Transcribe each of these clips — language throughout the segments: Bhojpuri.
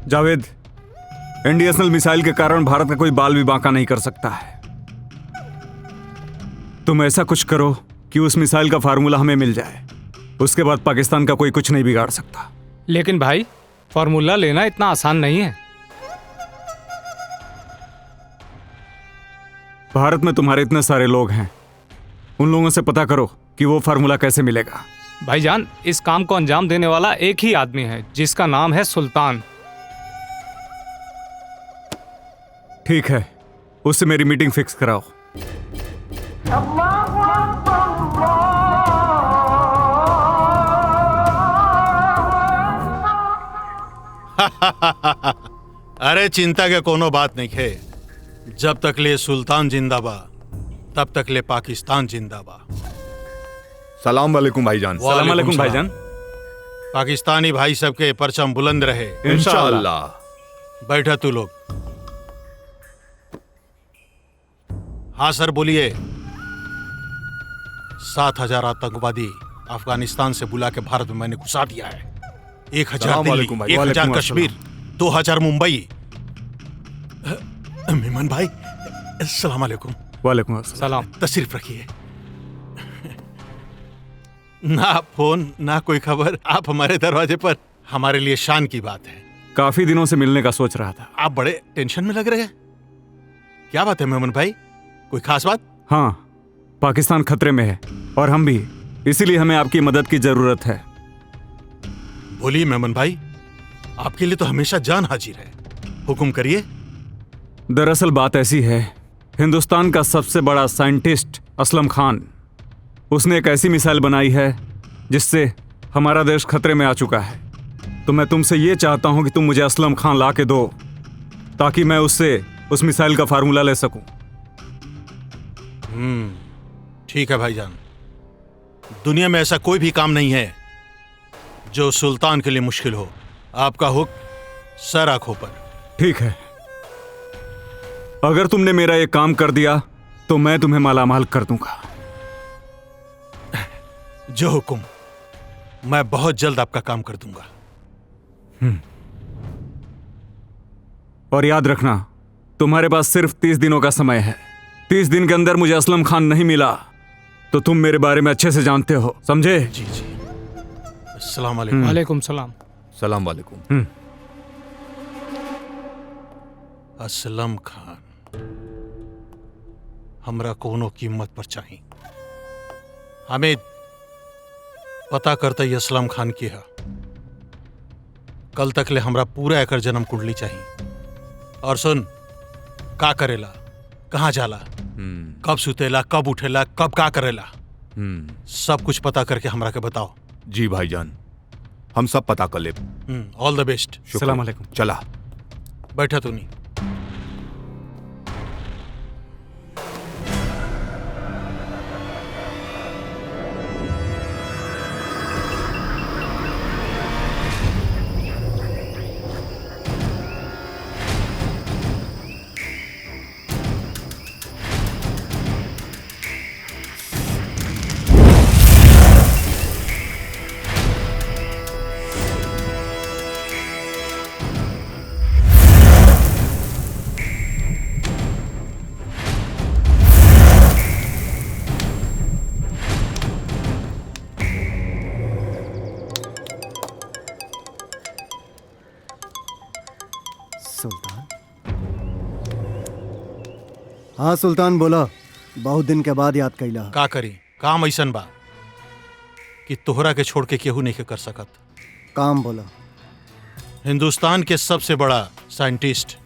जावेद, एंटीएसएल मिसाइल के कारण भारत का कोई बाल भी बांका नहीं कर सकता है। तुम ऐसा कुछ करो कि उस मिसाइल का फार्मूला हमें मिल जाए, उसके बाद पाकिस्तान का कोई कुछ नहीं बिगाड़ सकता। लेकिन भाई, फार्मूला लेना इतना आसान नहीं है। भारत में तुम्हारे इतने सारे लोग हैं, उन लोगों से पता करो कि वो फार्मूला कैसे मिलेगा। भाईजान, इस काम को अंजाम देने वाला एक ही आदमी है, जिसका नाम है सुल्तान। ठीक है, उससे मेरी मीटिंग फिक्स कराओ। अरे चिंता के कोनो बात नहीं है। जब तक ले सुल्तान जिंदाबा, तब तक ले पाकिस्तान जिंदाबा। सलाम वालेकुम भाईजान। सलाम वालेकुम भाईजान। पाकिस्तानी भाई सबके परचम बुलंद रहे इंशाअल्लाह। बैठा तू लोग। हाँ सर, बोलिए। 7,000 आतंकवादी अफगानिस्तान से बुला के भारत में मैंने घुसा दिया है। 1,000 दिल्ली, 1,000 कश्मीर, 2,000 मुंबई। मेमन भाई, अस्सलाम वालेकुम। वालेकुम सलाम। तशरीफ रखिए। ना फोन ना कोई खबर, आप हमारे दरवाजे पर, हमारे लिए शान की बात है। काफी दिनों से मिलने का सोच रहा था। आप बड़े टेंशन में लग रहे हैं, क्या बात है मेमन भाई? कोई खास बात? हाँ, पाकिस्तान खतरे में है और हम भी, इसीलिए हमें आपकी मदद की जरूरत है। बोलिए मेमन भाई, आपके लिए तो हमेशा जान हाजिर है, हुक्म करिए। दरअसल बात ऐसी है, हिंदुस्तान का सबसे बड़ा साइंटिस्ट असलम खान, उसने एक ऐसी मिसाइल बनाई है जिससे हमारा देश खतरे में आ चुका है। तो मैं तुमसे ये चाहता हूं कि तुम मुझे असलम खान ला के दो, ताकि मैं उससे उस मिसाइल का फार्मूला ले सकूं। ठीक है भाईजान। दुनिया में ऐसा कोई भी काम नहीं है जो सुल्तान के लिए मुश्किल हो। आपका हुक्म सर आंखों पर। ठीक है, अगर तुमने मेरा ये काम कर दिया तो मैं तुम्हें मालामाल कर दूंगा। जो हुक्म, मैं बहुत जल्द आपका काम कर दूंगा। और याद रखना, तुम्हारे पास सिर्फ 30 दिनों का समय है। 30 दिन के अंदर मुझे असलम खान नहीं मिला तो तुम मेरे बारे में अच्छे से जानते हो, समझे? जी जी। अस्सलाम वालेकुम। वालेकुम सलाम। सलाम वालेकुम। असलम खान हमरा कोनो कीमत पर चाहिए। हमें पता करता ही असलम खान की है। कल तक ले हमरा पूरा एकर जन्म कुंडली चाहिए। और सुन, का करेला, कहाँ जाला, कब सुतेला, कब उठेला, कब का करेला, सब कुछ पता करके हमरा के बताओ। जी भाईजान, हम सब पता कर ले। ऑल द बेस्ट। सलाम वालेकुम। चला बैठा तू नहीं। हाँ सुल्तान, बोला। बहुत दिन के बाद याद कैला। का करी, काम ऐसन बा कि तोहरा के छोड़ के केहू नहीं कर सकत। काम बोला। हिंदुस्तान के सबसे बड़ा साइंटिस्ट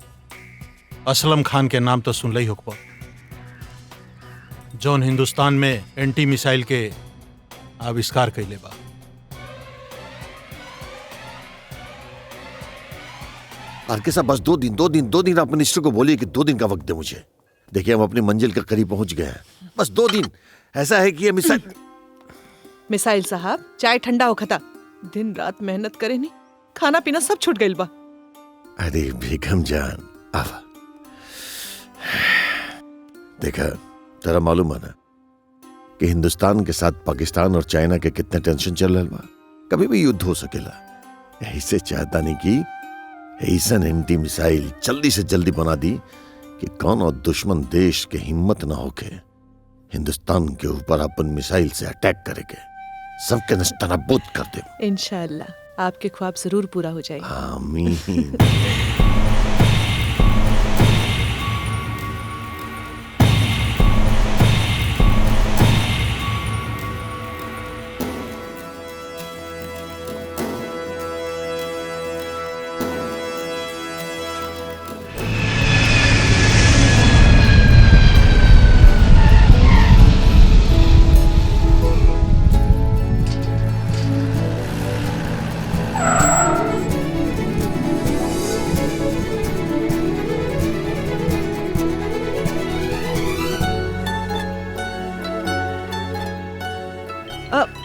असलम खान के नाम तो सुन ही होगा, जौन हिंदुस्तान में एंटी मिसाइल के आविष्कार कैले बा। आरके साहब, बस 2 दिन आप मिनिस्टर को बोलिए कि 2 दिन का वक्त दे मुझे। देखिए, हम अपनी मंजिल के करीब पहुंच गए हैं। बस 2 दिन। ऐसा है कि ये मिसाइल साहब, चाय ठंडा हो खता। दिन रात मेहनत करे नहीं, खाना पीना सब छूट गइल बा। अरे बेगम जान, आवा। देखा, तेरा मालूम है ना कि हिंदुस्तान के साथ पाकिस्तान और चाइना के कितने टेंशन चल रहा बा। कभी भी युद्ध हो सकेला। ऐसे चाहता नहीं कि ऐसन एंटी मिसाइल जल्दी से जल्दी बना दी कि कौन और दुश्मन देश के हिम्मत ना होके हिंदुस्तान के ऊपर अपन मिसाइल से अटैक करेंगे, सबके नस्तनाबूद कर दे। इंशाअल्लाह आपके ख्वाब जरूर पूरा हो जाएगा। आमीन।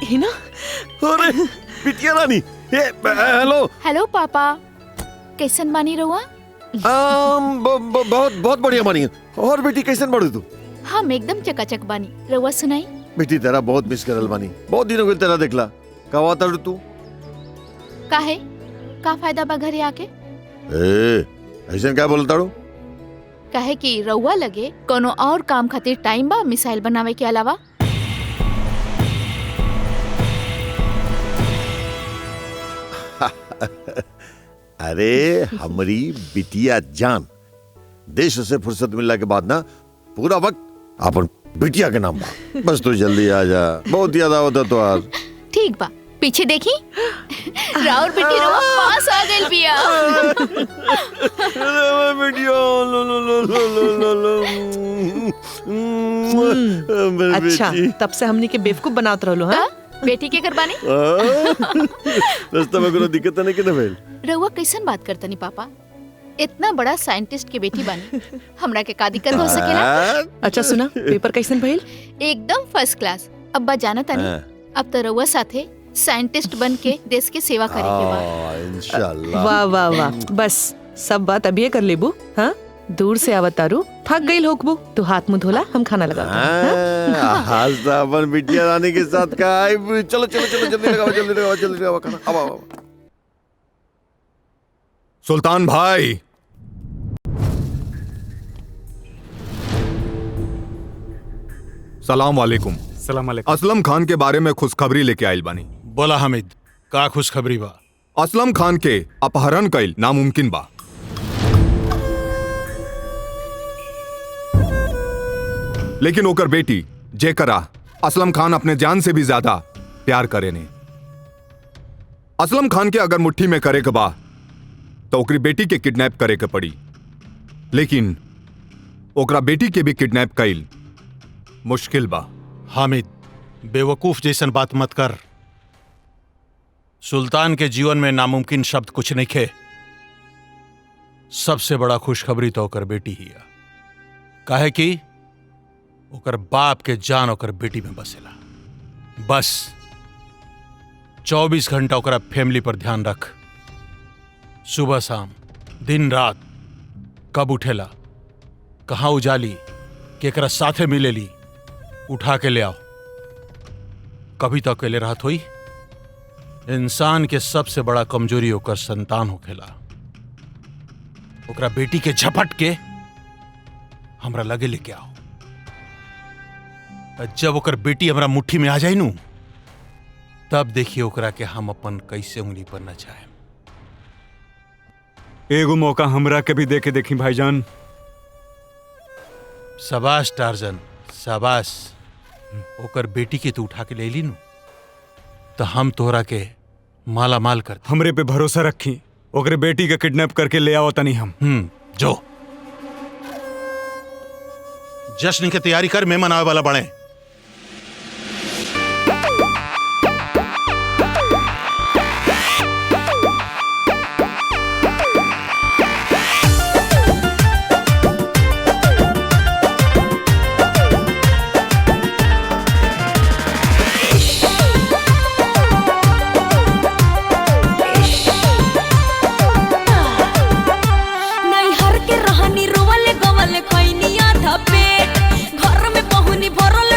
हिना, अरे बिटिया रानी, हेलो। हेलो पापा, कैसन बानी रहुआ? बहुत बहुत बढ़िया बानी। और बेटी कैसन बढ़ू तू? हम एकदम चकाचक बानी। रहुआ सुनाई? बेटी तेरा बहुत मिस करल बानी, बहुत दिनों के तेरा देखला। कवा ताड़ू तू? काहे? का फायदा बा घरे आके? ऐसा क्या बोलता ताड़ू? काहे कि रहुआ लगे कोनो और काम खातिर टाइम बा मिसाइल बनावे के अलावा? अरे हमारी बिटिया जान, देश से फुर्सत मिलने के बाद ना पूरा वक्त अपन बिटिया के नाम बा। बस तू जल्दी आ जा, बहुत याद आवत है तो आज। ठीक बा, पीछे देखी राउर बेटी रहुआ पास आ गइल बिया। अच्छा तब से हमनी के बेवकूफ बनात रहलो। हाँ बेटी के करबानी? रास्ता में कोनो दिक्कत नहीं के ना भेल? रहुआ कैसन बात करतनी पापा? इतना बड़ा साइंटिस्ट के बेटी बानी, हमरा के का दिक्कत हो सकेला? अच्छा सुना, पेपर कैसन भइल? एकदम फर्स्ट क्लास। अब्बा जाना तानी, अब तो रहुआ साथे साइंटिस्ट बन के देश के सेवा करे के बाद। इंशाल्लाह। वाह वाह वाह, बस सब बात अभी कर लेबू। हाँ दूर से आवत तारू, थक गई होकबू। तू हाथ मुंह धोला, हम खाना लगाते हैं। आज तो अपन बिटिया रानी के साथ का। चलो चलो चलो जल्दी लगाओ, जल्दी लगाओ, जल्दी लगाओ खाना। अब सुल्तान भाई, सलाम वालेकुम। सलाम अलैकुम। असलम खान के बारे में खुशखबरी लेके आइल बानी। बोला हामिद, का खुशखबरी बा? असलम खान के अपहरण कइल नामुमकिन बा। लेकिन ओकर बेटी जेकरा असलम खान अपने जान से भी ज्यादा प्यार करे ने, असलम खान के अगर मुट्ठी में करे के बा तो ओकरी बेटी के किडनैप करे के पड़ी। लेकिन ओकरा बेटी के भी किडनैप कइल मुश्किल बा। हामिद, बेवकूफ जैसन बात मत कर। सुल्तान के जीवन में नामुमकिन शब्द कुछ नहीं खे। सबसे बड़ा खुशखबरी तो ओकर बेटी ही है। काहे कि ओकर बाप के जान ओकर बेटी में बसेला। बस 24 घंटा ओकरा फैमिली पर ध्यान रख। सुबह शाम, दिन रात, कब उठेला, कहाँ उजाली, केकरा साथे मिलेली, उठा के ले आओ। कभी तो अकेले रहत हुई। इंसान के सबसे बड़ा कमजोरी ओकर संतान होखेला। ओकरा बेटी के झपट के हमरा लगे लेके आओ। जब ओकर बेटी हमरा मुट्ठी में आ जाई नू, तब देखिए ओकरा के हम अपन कैसे उंगली पर नचाए। एगो मौका हमरा के भी देके देखी भाईजान। शाबाश टार्जन, शाबाश। ओकर बेटी के तू उठा के ले ली नू, तो हम तोहरा के माला माल कर। हमरे पे भरोसा रखी, ओकरे बेटी के किडनैप करके ले आओ तनी हम। जो जश्न की तैयारी कर, मेहमान आवे वाला बने। घर में बहुनी भरल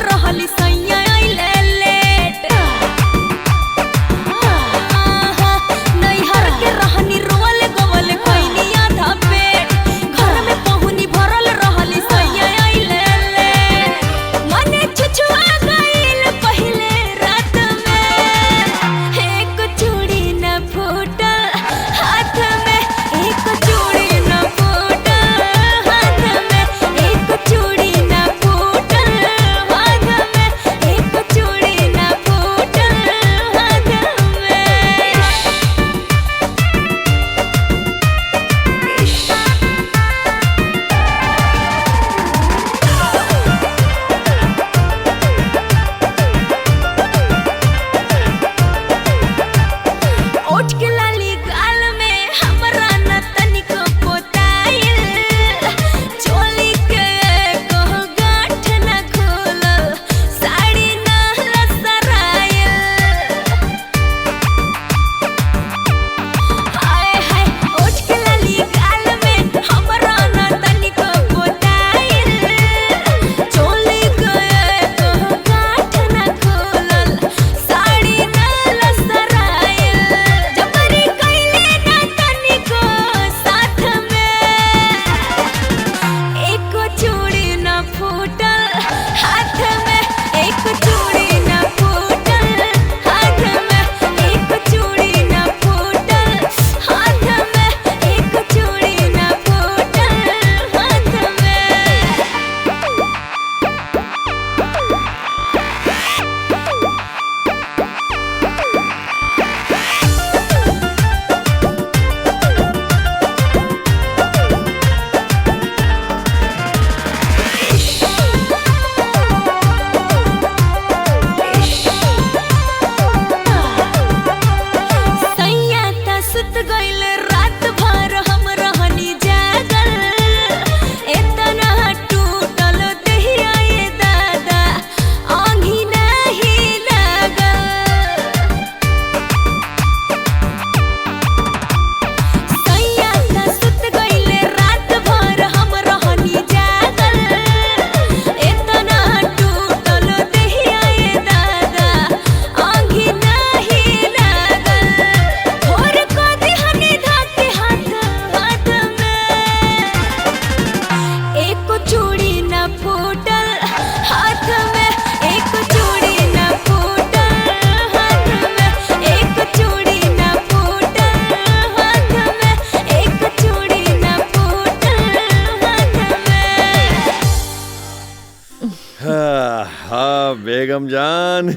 बेगम जान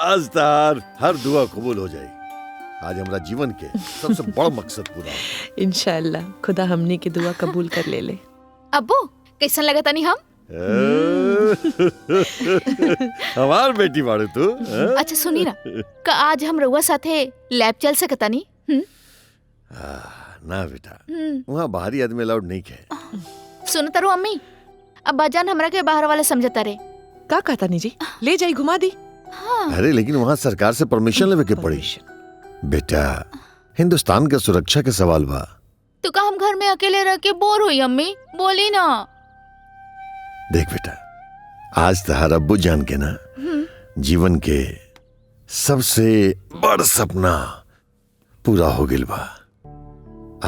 आज तार हर दुआ कबूल हो जाए। आज हमारा जीवन के सबसे बड़ा मकसद पूरा हो। इंशाल्लाह खुदा हमनी की दुआ कबूल कर ले। अब्बू कैसन लगा तनी हम? हमार बेटी बाड़ू तू। अच्छा सुनी ना, का आज हम रउआ साथे लैब चल सकता नी? ना बेटा, वहाँ बाहरी आदमी अलाउड नहीं है। सुन तारू अम्मी, अब्बा जान हमरा के बाहर वाला समझता रे। का कहता नी जी, ले जाई घुमा दी। अरे लेकिन वहाँ सरकार से परमिशन लेवे के पड़ी। बेटा हिंदुस्तान के सुरक्षा के सवाल बा। तो का हम घर में अकेले रह के बोर हुई अम्मी? बोली ना। देख बेटा, आज तहार अब्बू जान के ना जीवन के सबसे बड़ सपना पूरा हो गिल बा।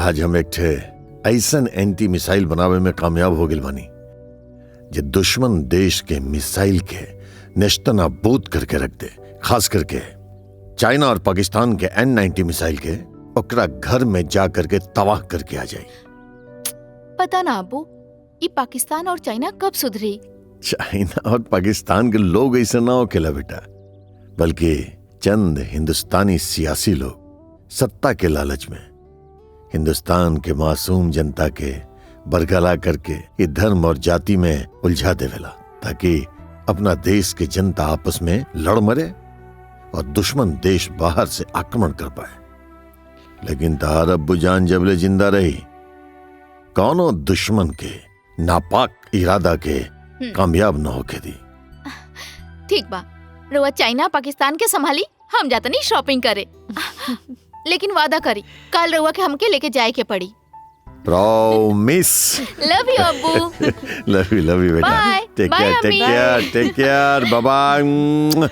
आज हम एक ठे ऐसन एंटी मिसाइल बनावे में कामयाब हो गिल बानी जे दुश्मन देश के मिसाइल के नेस्तनाबूद करके रख दे। खास करके चाइना और पाकिस्तान के N-90 मिसाइल के ओकरा घर में जा करके तबाह करके आ जाए। पता ना अब्बू, ये पाकिस्तान और चाइना कब सुधरी? चाइना और पाकिस्तान के लोग ऐसे ना होकेला बेटा, बल्कि चंद हिंदुस्तानी सियासी लोग सत्ता के लालच में हिंदुस्तान के मासूम जनता के बरगला करके ये धर्म और जाति में उलझा देवेला, ताकि अपना देश के जनता आपस में लड़ मरे और दुश्मन देश बाहर से आक्रमण कर पाए। लेकिन तार अब्बू जान जबले जिंदा रही, कौनो दुश्मन के नापाक इरादा के कामयाब न होके दी। ठीक बा, रउआ चाइना पाकिस्तान के संभाली, हम जाता नहीं शॉपिंग करे। लेकिन वादा करी कल रउआ के हमके लेके जाए के पड़ी। प्रॉमिस। लव यू अब्बू। लव यू बेटा। Bye. Take Bye, care, take care, bye bye.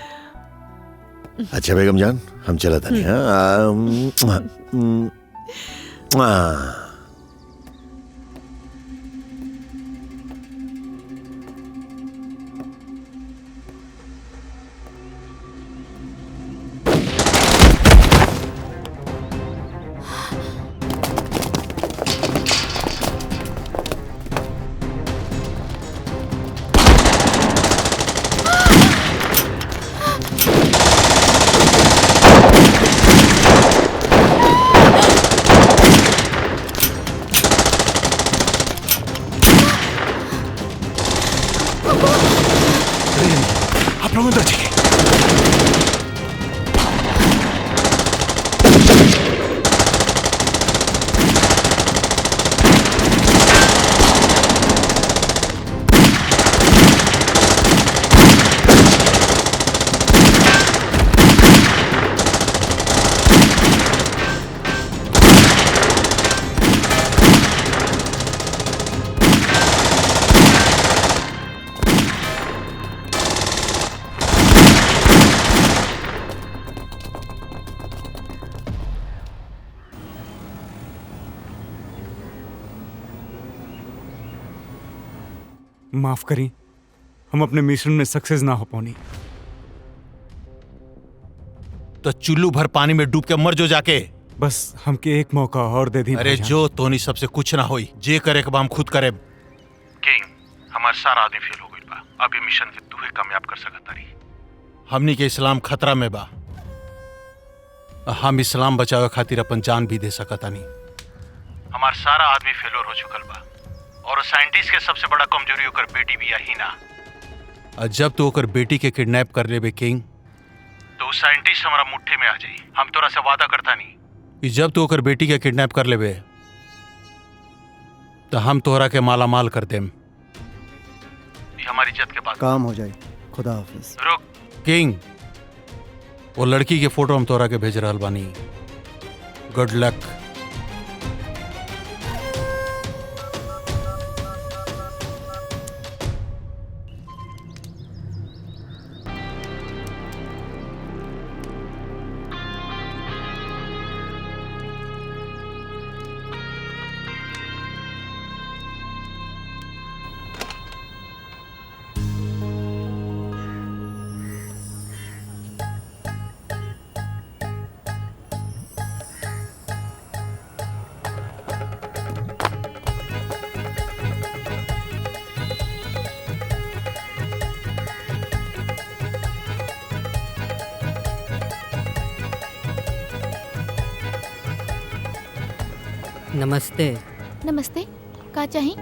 अच्छा बेगम जान, हम चला था नहीं। हाँ आप लोग अंदर जाइए। माफ करी, हम अपने मिशन में सक्सेस ना हो पानी। तो चुल्लू भर पानी में डूब के मर जो जाके। बस हमके एक मौका और दे दी। अरे जो तोनी सबसे कुछ ना होई, जे करे के बा हम खुद करे। किंग, हमार सारा आदमी फेल हो गइल बा। अभी मिशन के तू ही कामयाब कर सकत तारी। हमनी के इस्लाम खतरा में बा। हम इस्लाम बचावे खातिर अपन जान भी दे सकतानी। हमार सारा आदमी फेलोर हो चुकल बा और साइंटिस्ट के सबसे बड़ा कमजोरी ओकर बेटी भी यही ना। जब तू ओकर बेटी के किडनैप कर लेबे किंग, तो साइंटिस्ट हमारा मुट्ठी में आ जाई। हम तोरा से वादा करता नहीं कि जब तू ओकर बेटी के किडनैप कर लेबे तो हम तोहरा के माला माल कर देम। ये हमारी इज्जत के बात। काम हो जाए। खुदा हाफिज। रुक किंग, वो लड़की के फोटो हम तोहरा के भेज रहल बानी। Good luck. नमस्ते। नमस्ते, का चाही?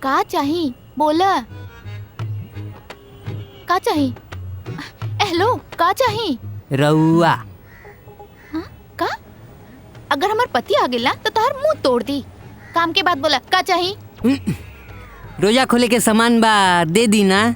का चाही? बोला। का चाही? हेलो, का चाही? रउआ। हाँ? का? अगर हमार पति आ गेला तो तोहर मुंह तोड़ दी। काम के बाद बोला, का चाही? रोजा खोले के सामान बा, दे दी ना।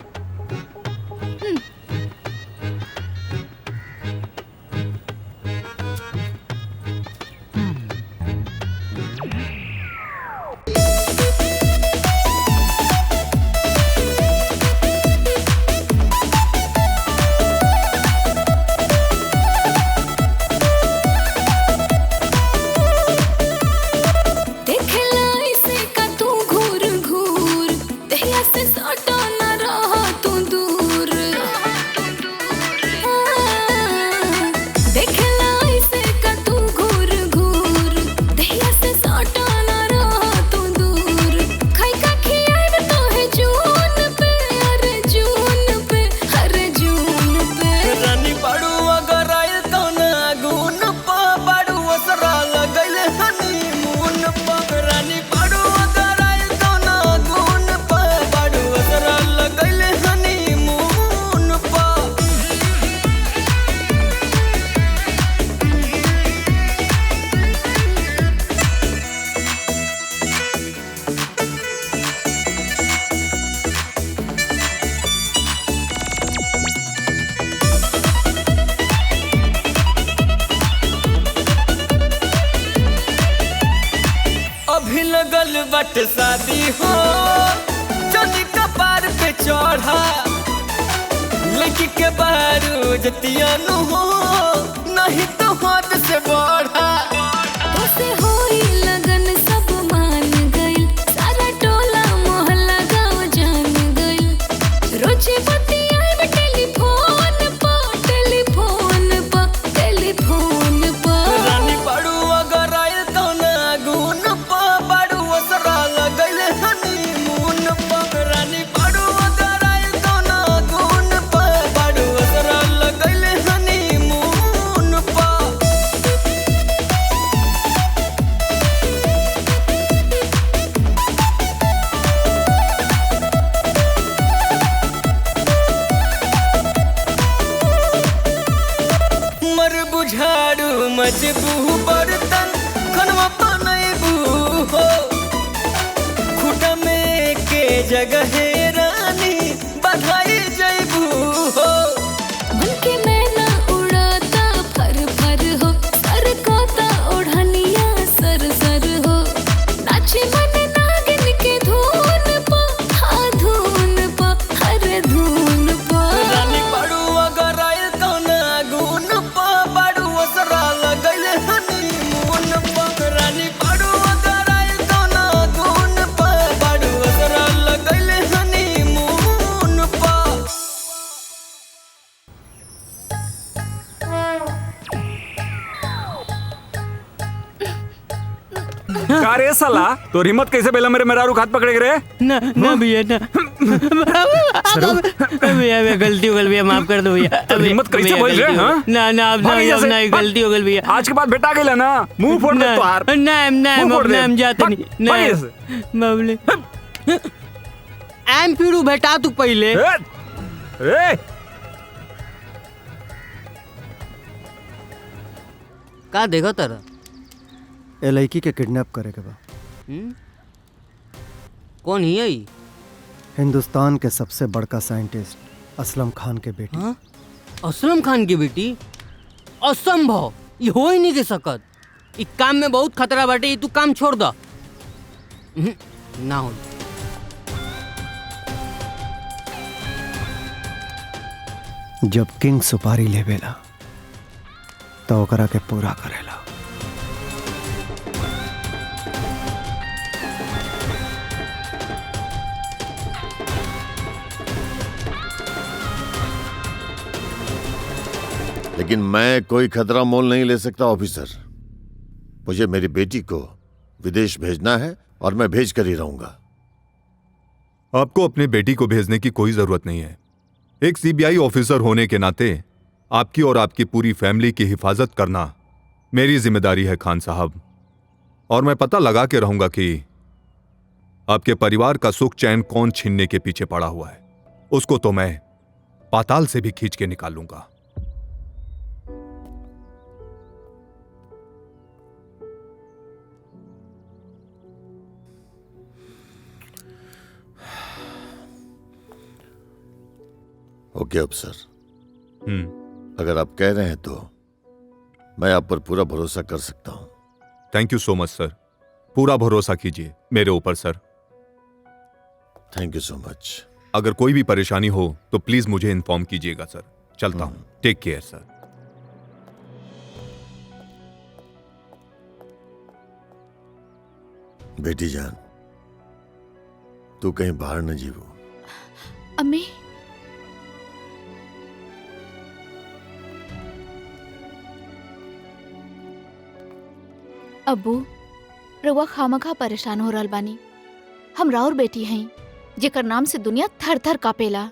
बट शादी हो जल्दी कपार पे चढ़ा लड़की के बारू जतिया नु हो नहीं तो हाथ से बढ़ा तो से होई लगन सब मान गइल सारा टोला मोहल्ला गांव जान गइल रोजे बतियाए में टेलीफोन पर रानी पड़ू अगर आए तो ना गुन पा पड़ू असरा लगल हनीमून पर रानी पड़ू अगर आए तो ना गुन पा पड़ू असरा लगल हनीमून पर मर बुझाड़ू मजबू बर्तन खनवा बनैबू हो खुटा में के जगह रानी बधाई जैबू हो मन के मैना उड़ाता फर फर हो सर कोता ओढ़निया सर सर हो नाचे मन नागिन के धून पा हाँ धून पा हर धून पा रानी पड़ू अगर आए तो ना गुन पा पड़ू असरा लगल हनीमून पर रानी पड़ू अगर आए तो ना गुन पा पड़ू असरा लगल हनीमून पर का रे साला तो हिम्मत कैसे बेला मेरे मेरा रुख हाथ पकड़े गे रे ना ना भैया ना भैया भैया गलती हो गई भैया माफ कर दो भैया हिम्मत कैसे भैया, बोल रहे गलती हो हाँ गई। ना ना अब भागी नहीं अब जैसे। नहीं गलती हो गई भैया आज के बाद बेटा गेला ना मुंह फोड़ दे तो हार नहीं नहीं मुंह फोड़ दे। हम जाते भाग, नहीं भागी नहीं जैसे। बाबले एम फिरू बेटा तू पहले ए का देखो तेरा ए लड़की के किडनैप करे के बा कौन ही है हिंदुस्तान के सबसे बड़का साइंटिस्ट असलम खान के बेटी हाँ? असलम खान की बेटी असंभव ये हो ही नहीं के सकत इस काम में बहुत खतरा बाटे तू काम छोड़ दा ना हो जब किंग सुपारी लेवेला तो ओकरा के पूरा करेला लेकिन मैं कोई खतरा मोल नहीं ले सकता ऑफिसर। मुझे मेरी बेटी को विदेश भेजना है और मैं भेज कर ही रहूंगा। आपको अपने बेटी को भेजने की कोई जरूरत नहीं है। एक सीबीआई ऑफिसर होने के नाते आपकी और आपकी पूरी फैमिली की हिफाजत करना मेरी जिम्मेदारी है खान साहब। और मैं पता लगा के रहूंगा कि आपके परिवार का सुख चैन कौन छीनने के पीछे पड़ा हुआ है। उसको तो मैं पाताल से भी खींच के निकालूंगा। ओके अफसर, अगर आप कह रहे हैं तो मैं आप पर पूरा भरोसा कर सकता हूं। थैंक यू सो मच सर। पूरा भरोसा कीजिए मेरे ऊपर सर। थैंक यू सो मच। अगर कोई भी परेशानी हो तो प्लीज मुझे इन्फॉर्म कीजिएगा सर। चलता हूं। टेक केयर सर। बेटी जान, तू कहीं बाहर न जीवो। अम्मी, अब्बू, रउआ खामखा परेशान हो रहल बानी। हम राउर बेटी हैं, जेकर नाम से दुनिया थर थर कापेला।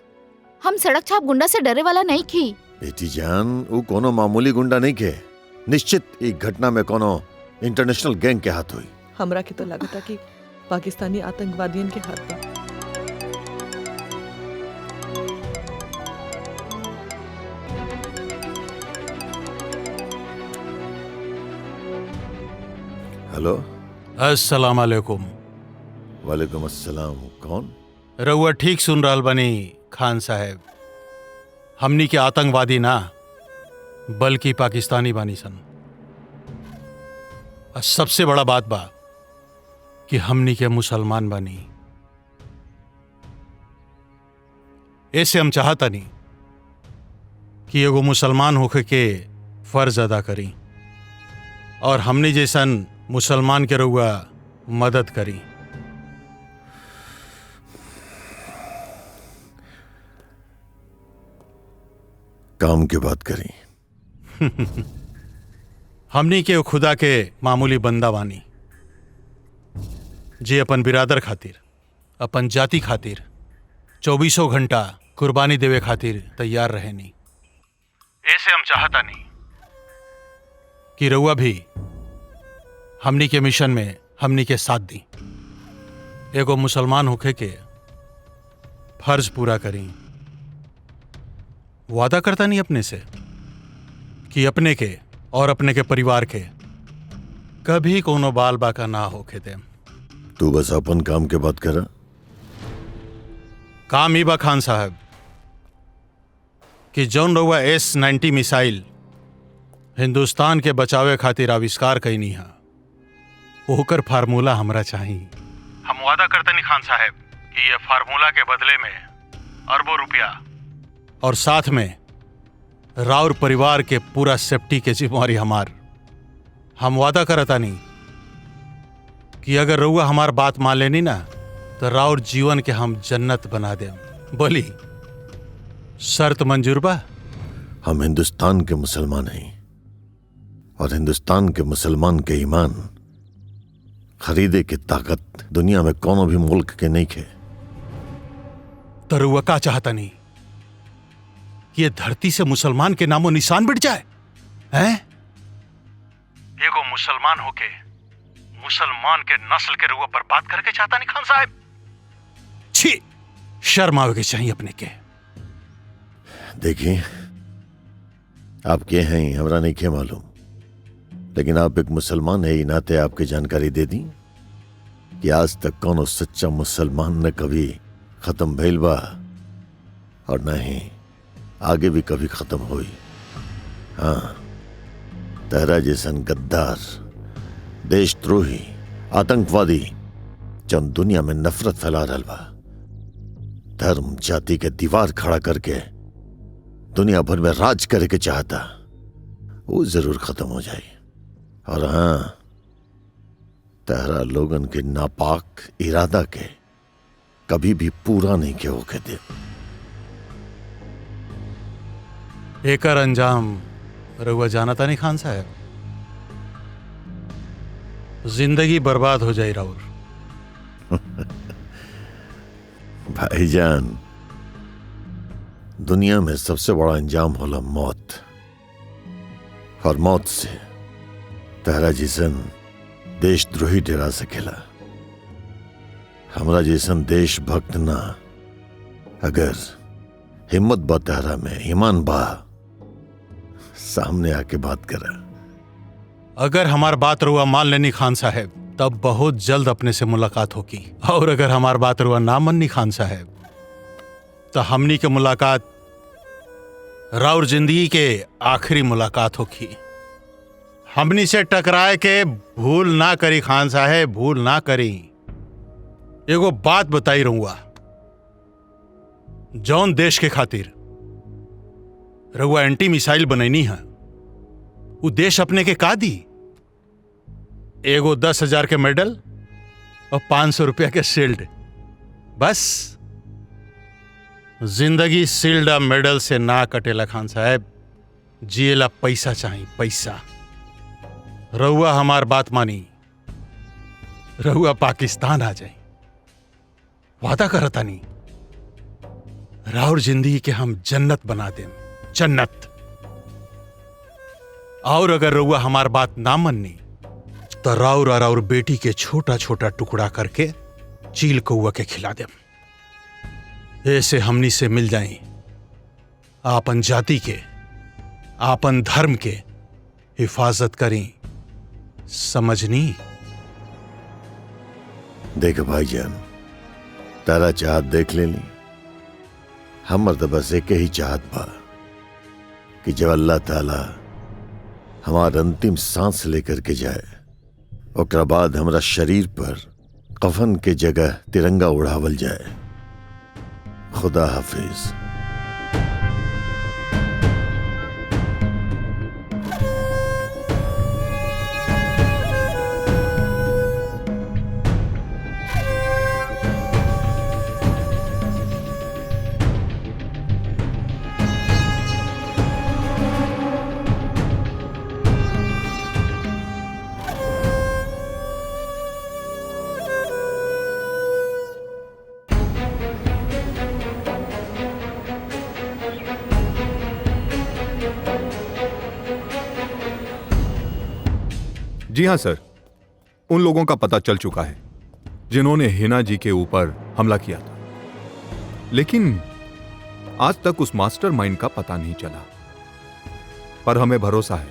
हम सड़क छाप गुंडा से डरे वाला नहीं खी। बेटी जान, वो कोनो मामूली गुंडा नहीं के। निश्चित एक घटना में कोनो इंटरनेशनल गैंग के हाथ हुई। हमरा के तो लगता कि पाकिस्तानी आतंकवादियों के हाथ बा। हेलो, अस्सलाम वालेकुम। वालेकुम अस्सलाम। कौन? रउआ ठीक सुन रहल बनी खान साहब। हमनी के आतंकवादी ना बल्कि पाकिस्तानी बानी सन। और सबसे बड़ा बात बा कि हमनी के मुसलमान बानी। ऐसे हम चाहता नहीं कि एगो मुसलमान होके के फर्ज अदा करी और हमनी जैसन मुसलमान के रउआ मदद करी। काम की बात करी। हमनी के खुदा के मामूली बंदा बानी जे अपन बिरादर खातिर, अपन जाति खातिर 24 घंटा कुर्बानी देवे खातिर तैयार रहे नी। ऐसे हम चाहता नहीं कि रउआ भी हमनी के मिशन में हमनी के साथ दी। एगो मुसलमान होके के फर्ज पूरा करी। वादा करता नहीं अपने से कि अपने के और अपने के परिवार के कभी कोनो बाल बाका ना होके दे। तू बस अपन काम के बात करा। काम ही बा खान साहब कि जौन रउआ S-90 मिसाइल हिंदुस्तान के बचावे खातिर आविष्कार कईनी है, ओकर फार्मूला हमरा चाहिए। हम वादा करते नहीं खान साहब कि ये फार्मूला के बदले में अरबों रुपया और साथ में राउर परिवार के पूरा सेफ्टी के जिम्मेवारी हमार। हम वादा करता नहीं कि अगर रउआ हमार बात मान लेनी ना तो राउर जीवन के हम जन्नत बना दें। बोली, शर्त मंजूर बा? हम हिंदुस्तान के मुसलमान हैं और हिंदुस्तान के मुसलमान के ईमान खरीदे की ताकत दुनिया में कोनो भी मुल्क के नहीं खे। तो रउआ का चाहता नहीं कि ये धरती से मुसलमान के नामो निशान मिट जाए? हैं? एगो मुसलमान होके मुसलमान के नस्ल के रउआ पर बात करके चाहता नहीं खान साहब? छी, शर्म आवे के चाहिए अपने के। देखिए, आप के हैं हमरा नहीं के मालूम, लेकिन आप एक मुसलमान है, नाते आपकी जानकारी दे दी कि आज तक कौन सच्चा मुसलमान न कभी खत्म भइल बा और न ही आगे भी कभी खत्म हुई। हाँ, तहरा जैसन गद्दार, देशद्रोही, आतंकवादी जौन दुनिया में नफरत फैला रहा बा, धर्म जाति के दीवार खड़ा करके दुनिया भर में राज करे के चाहता, वो जरूर खत्म हो जाए। और हाँ, तहरा लोगन के नापाक इरादा के कभी भी पूरा नहीं के होके दे। एकर अंजाम रउआ जानता नहीं खान साहब? जिंदगी बर्बाद हो जाए राउर। भाईजान, दुनिया में सबसे बड़ा अंजाम होला मौत। और मौत से तारा जैसन देशद्रोही डरा सकेला। हमरा जैसन देशभक्त ना, अगर हिम्मत बा तारा में, ईमान बा, सामने आके बात करा। अगर हमार बात रुआ मान लेनी खान साहब, तब बहुत जल्द अपने से मुलाकात होगी। और अगर हमार बात रुआ ना मन्नी खान साहब, तो हमनी के मुलाकात राउर जिंदगी के आखिरी मुलाकात होगी। हमनी से टकराए के भूल ना करी खान साहब, भूल ना करी। एगो बात बताई रहूंगा, जौन देश के खातिर रहुआ एंटी मिसाइल बनैनी है, वो देश अपने के का दी? एगो 10,000 के मेडल और 500 रुपया के शील्ड, बस। जिंदगी शील्ड और मेडल से ना कटेला खान साहब, जिएला पैसा चाहिए, पैसा। रहुआ हमार बात मानी, रहुआ पाकिस्तान आ जाए, वादा करता नहीं, राउर जिंदगी के हम जन्नत बना दें, जन्नत। और अगर रहुआ हमार बात ना मननी, तो राउर और राउर बेटी के छोटा छोटा टुकड़ा करके चील कौआ के खिला दें। ऐसे हमनी से मिल जाएं, आपन जाति के, आपन धर्म के हिफाजत करें, समझनी? देख भाईजान, तारा चाहत देख लेनी। हमर तो बस एक ही चाहत बा कि जब अल्लाह ताला हमार अंतिम सांस लेकर के जाए, ओकरा बाद हमरा शरीर पर कफन के जगह तिरंगा उड़ावल जाए। खुदा हाफिज। जी हाँ सर, उन लोगों का पता चल चुका है जिन्होंने हिना जी के ऊपर हमला किया था, लेकिन आज तक उस मास्टरमाइंड का पता नहीं चला। पर हमें भरोसा है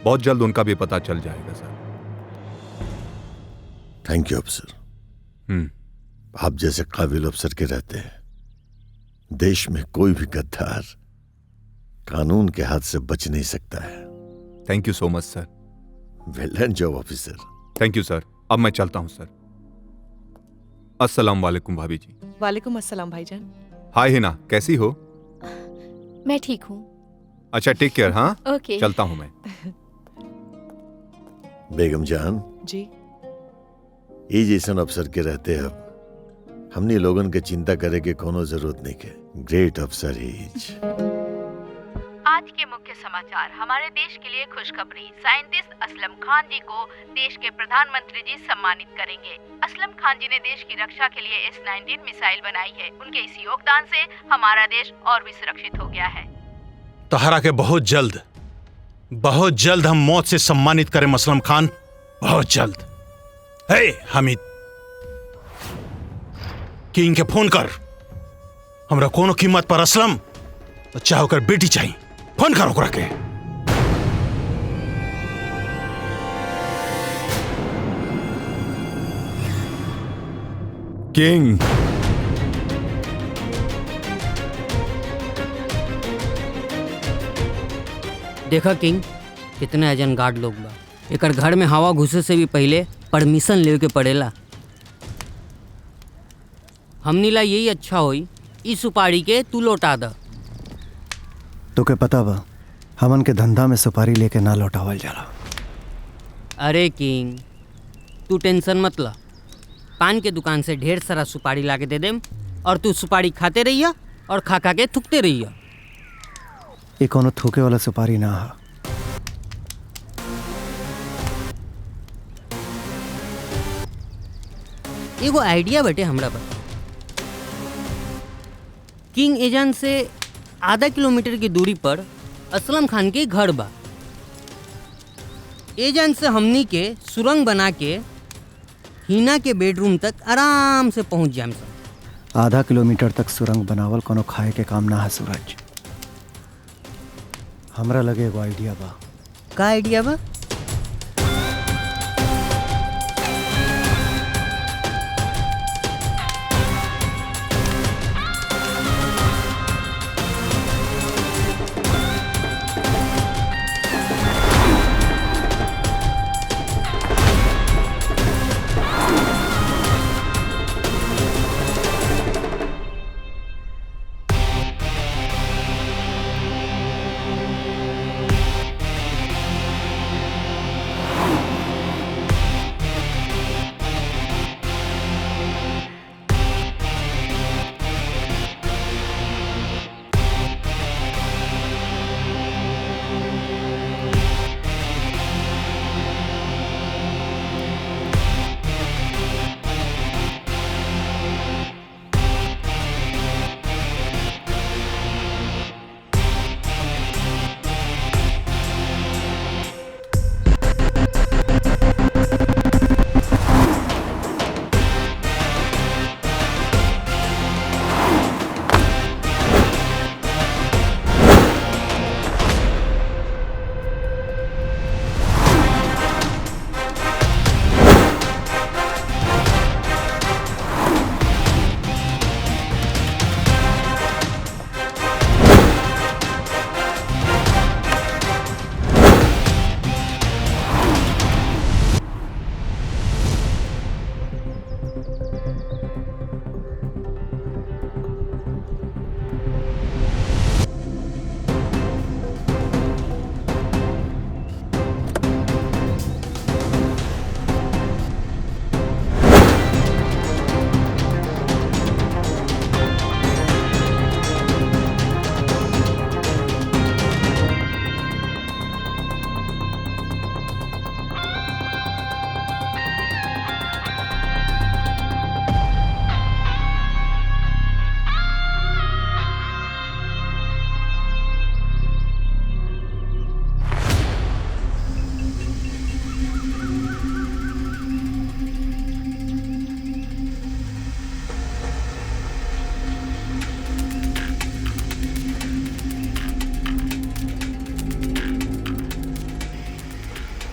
बहुत जल्द उनका भी पता चल जाएगा सर। थैंक यू अफसर। आप जैसे काबिल अफसर के रहते हैं, देश में कोई भी गद्दार कानून के हाथ से बच नहीं सकता है। Thank you so much sir. Well done job officer. Thank you sir. अब मैं चलता हूं सर। अस्सलाम वालेकुम भाभी जी। वालेकुम अस्सलाम भाईजान। हाय हिना, कैसी हो? मैं ठीक हूँ। अच्छा टेक केयर। हाँ ओके। चलता हूं मैं। बेगम जान जी। ये जैसन अफसर के रहते अब हमने लोगन के चिंता करे के कोनो जरूरत नहीं के। ग्रेट अफसर इज। आज के मुख्य समाचार। हमारे देश के लिए खुशखबरी। साइंटिस्ट असलम खान जी को देश के प्रधानमंत्री जी सम्मानित करेंगे। असलम खान जी ने देश की रक्षा के लिए S-19 मिसाइल बनाई है। उनके इस योगदान से हमारा देश और भी सुरक्षित हो गया है। तहरा के बहुत जल्द हम मौत से सम्मानित करें असलम खान, बहुत जल्द। हे हामिद, किंग के फोन कर। हमरा कोनो कीमत पर असलम चाहे होकर बेटी चाहिए। फोन करो ओकरा के। किंग। देखा किंग, कितने एजेंट गार्ड लोग बा। एकर घर में हवा घुसे से भी पहले परमिशन लेवे के पड़ेला। हमनी ला यही अच्छा होई, इस सुपारी के तू लौटा द। तोके पता बा हमन के धंधा में सुपारी लेके ना लौटावल जाला। अरे किंग, तू टेंशन मत ला। पान के दुकान से ढेर सारा सुपारी लाके दे देम और तू सुपारी खाते रहिया और खा खा के थूकते रहिया। ये कोनो थूके वाला सुपारी ना हा। एगो आइडिया बटे हमरा पर। किंग एजेंट से आधा किलोमीटर की दूरी पर असलम खान के घर बा। एजन से हमनी के सुरंग बना के हिना के बेडरूम तक आराम से पहुंच जाम सब। आधा किलोमीटर तक सुरंग बनावल कोनो खाए के काम ना है सूरज। हमरा लगे एगो आइडिया बा। का आइडिया बा?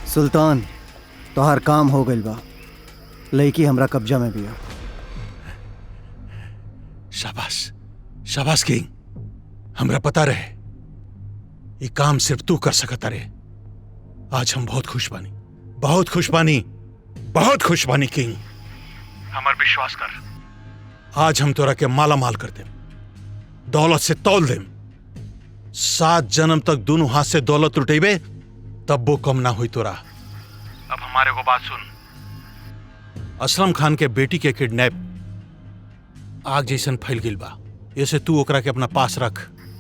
सुल्तान, तोहार काम हो गइल बा। लड़की हमरा कब्जा में बिया। शाबाश शाबाश किंग, हमरा पता रहे ये काम सिर्फ तू कर सकता रे। आज हम बहुत खुश बानी, बहुत खुश बानी, बहुत खुश बानी किंग। हमार विश्वास कर, आज हम तोरा के माला माल कर देम, दौलत से तौल देम। 7 जन्म तक दोनों हाथ से दौलत लुटेबे तब वो कम ना हुई तोरा। अब हमारे को बात सुन, असलम खान के बेटी के किडनैप आग जैसन फैल गिल बा। ऐसे तू ओकरा के अपना पास रख,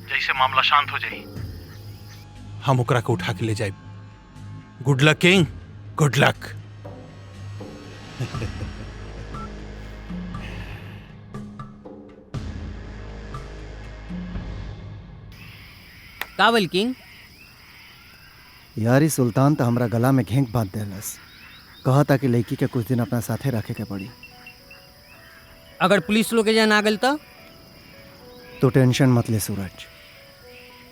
जैसे मामला शांत हो जाई हम ओकरा के उठा के ले जाए। Good luck king, good luck. कावल किंग, यारी सुल्तान तो हमरा गला में घेंक बांध देलस। कहा था कि लड़की के कुछ दिन अपना साथे रखे के पड़ी। अगर पुलिस लोग एजा ना गल तो टेंशन मत ले सूरज,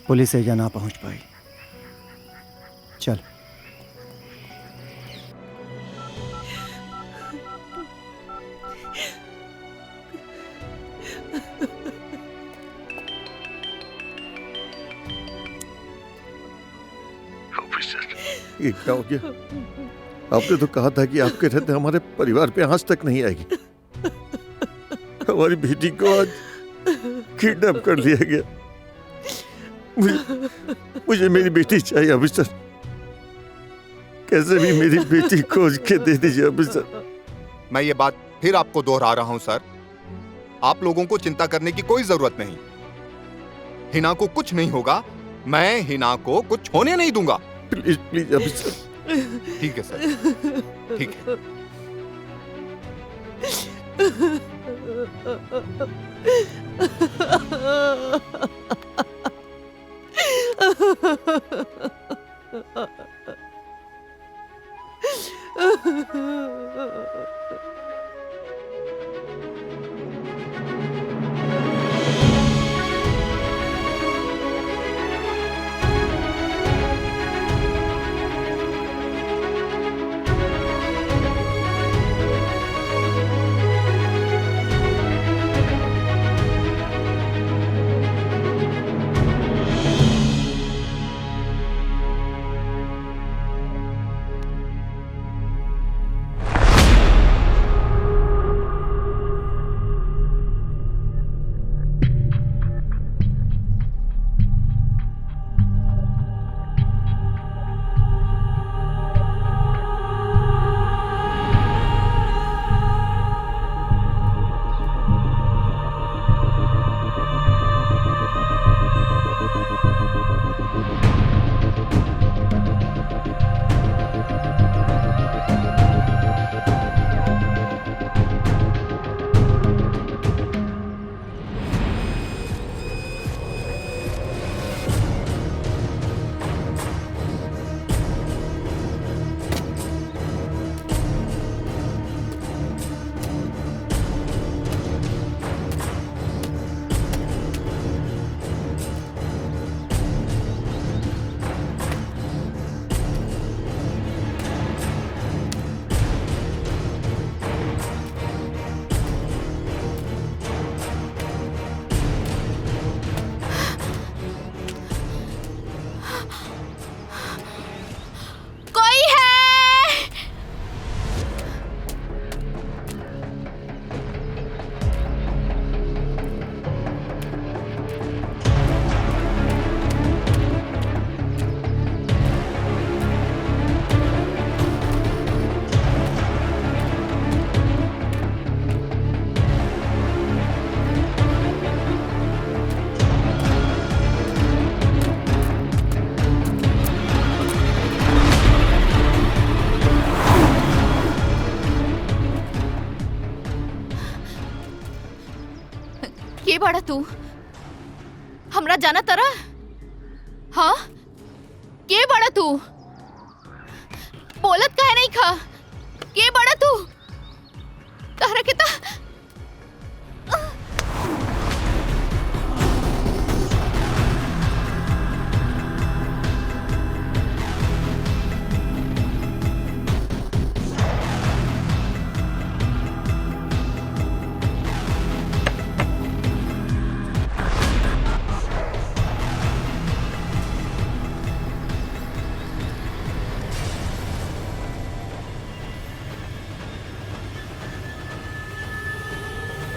पुलिस एजा ना पहुंच पाई। चल। ये क्या हो गया? आपने तो कहा था कि आपके रहते हमारे परिवार पे आंच तक नहीं आएगी। हमारी बेटी को आज किडनैप कर लिया गया। मुझे मेरी बेटी चाहिए ऑफिसर, कैसे भी मेरी बेटी खोज के दे दीजिए ऑफिसर। मैं ये बात फिर आपको दोहरा रहा हूं सर, आप लोगों को चिंता करने की कोई जरूरत नहीं। हिना को कुछ नहीं होगा, मैं हिना को कुछ होने नहीं दूंगा। Please please officer. ठीक है सर, ठीक है। बड़ा तू? हमरा जाना तारा? हाँ, के बड़ा तू? बोलत काहे नहीं खा? के बड़ा तू? तारा के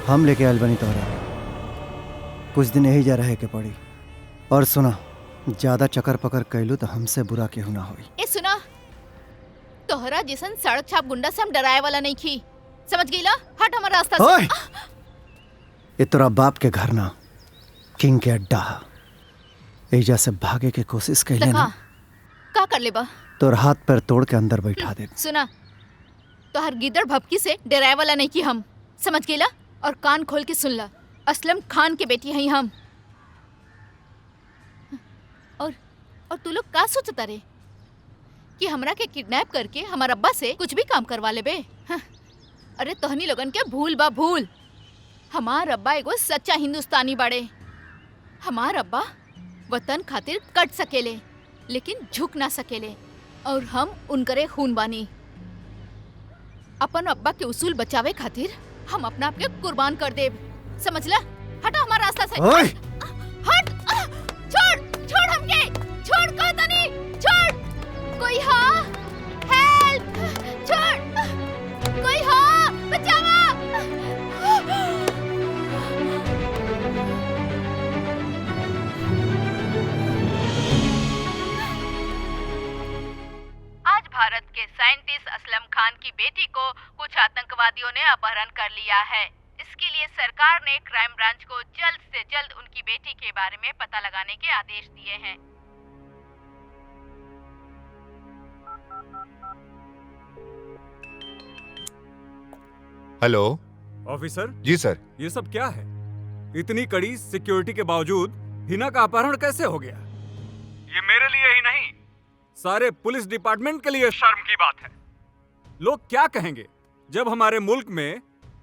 हम लेके आयल बनी तोहरा, कुछ दिन यही जा रहे के पड़ी। और सुना, ज्यादा चकर पकर कैलू तो हमसे बुरा केहू ना होई। ए सुना, तोहरा जैसन सड़क छाप गुंडा से हम डराए वाला नहीं खी, समझ गई ला? हट हमारा रास्ता से। ओए! ये तोरा बाप के घर ना, किंग के अड्डा है। एजा से भागे के कोशिश कैले ना, का कर ले बा? तोर हाथ पैर तोड़ के अंदर बैठा दे। सुना, तोहर गिदड़ भपकी से डराए वाला नहीं की हम, समझ गई ला? और कान खोल के सुन ला, असलम खान के बेटी हैं हम। और तू लोग का सोचता रे कि हमरा के किडनैप करके हमार अब्बा से कुछ भी काम करवा ले बे? हाँ। अरे तोहनी लोगन के भूल बा भूल। हमार अब्बा एगो सच्चा हिंदुस्तानी बाड़े। हमार अब्बा वतन खातिर कट सकेले लेकिन झुक ना सकेले, और हम उनकरे खून बानी। अपन अब्बा के उसूल बचावे खातिर हम अपना आप के कुर्बान कर देब, समझ ला? हटा हमारा रास्ता से। हट! छोड़ छोड़ हमके, छोड़ कहता नहीं, छोड़। कोई हाँ? हेल्प! छोड़! कोई हाँ? बचावा! आज भारत के साइंटिस्ट असलम खान की बेटी को कुछ आतंकवादियों ने अपहरण कर लिया है। इसके लिए सरकार ने क्राइम ब्रांच को जल्द से जल्द उनकी बेटी के बारे में पता लगाने के आदेश दिए हैं। हेलो ऑफिसर जी सर। ये सब क्या है? इतनी कड़ी सिक्योरिटी के बावजूद हिना का अपहरण कैसे हो गया? ये मेरे लिए ही नहीं, सारे पुलिस डिपार्टमेंट के लिए शर्म की बात है। लोग क्या कहेंगे जब हमारे मुल्क में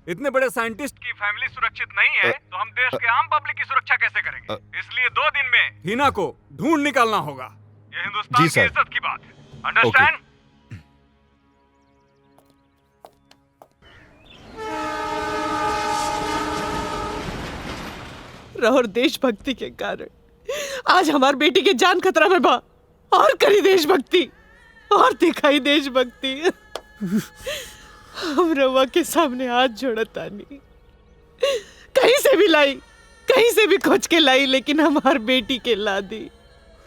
इतने बड़े साइंटिस्ट की फैमिली सुरक्षित नहीं है, तो हम देश के आम पब्लिक की सुरक्षा कैसे करेंगे? इसलिए 2 दिन में हिना को ढूंढ निकालना होगा। ये हिंदुस्तान की इज्जत की बात है, अंडरस्टैंड? और देशभक्ति के कारण आज हमार बेटी के जान खतरा में बा। और करी देशभक्ति, और दिखाई देशभक्ति। हम रवा के सामने हाथ जोड़तानी, कहीं से भी लाई, कहीं से भी खोज के लाई, लेकिन हमार बेटी के ला दी।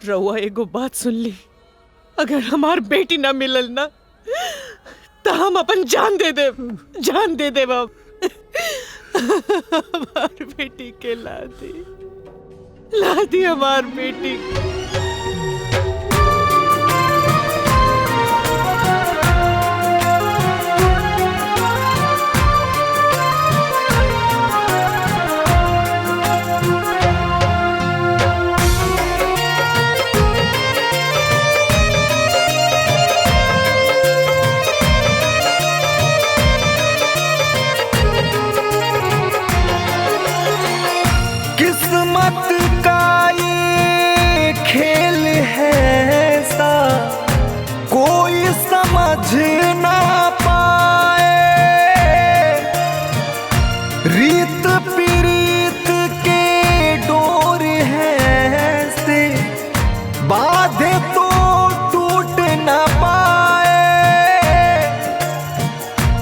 रवा एगो बात सुन ली, अगर हमार बेटी ना मिलल ना तो हम अपन जान दे दे, जान दे दे बाप। हमार बेटी के ला दी हमार बेटी। किस्मत का ये खेल है ऐसा, कोई समझ ना पाए। रीत पीरीत के डोर है ऐसे, बाधे तो टूट ना पाए।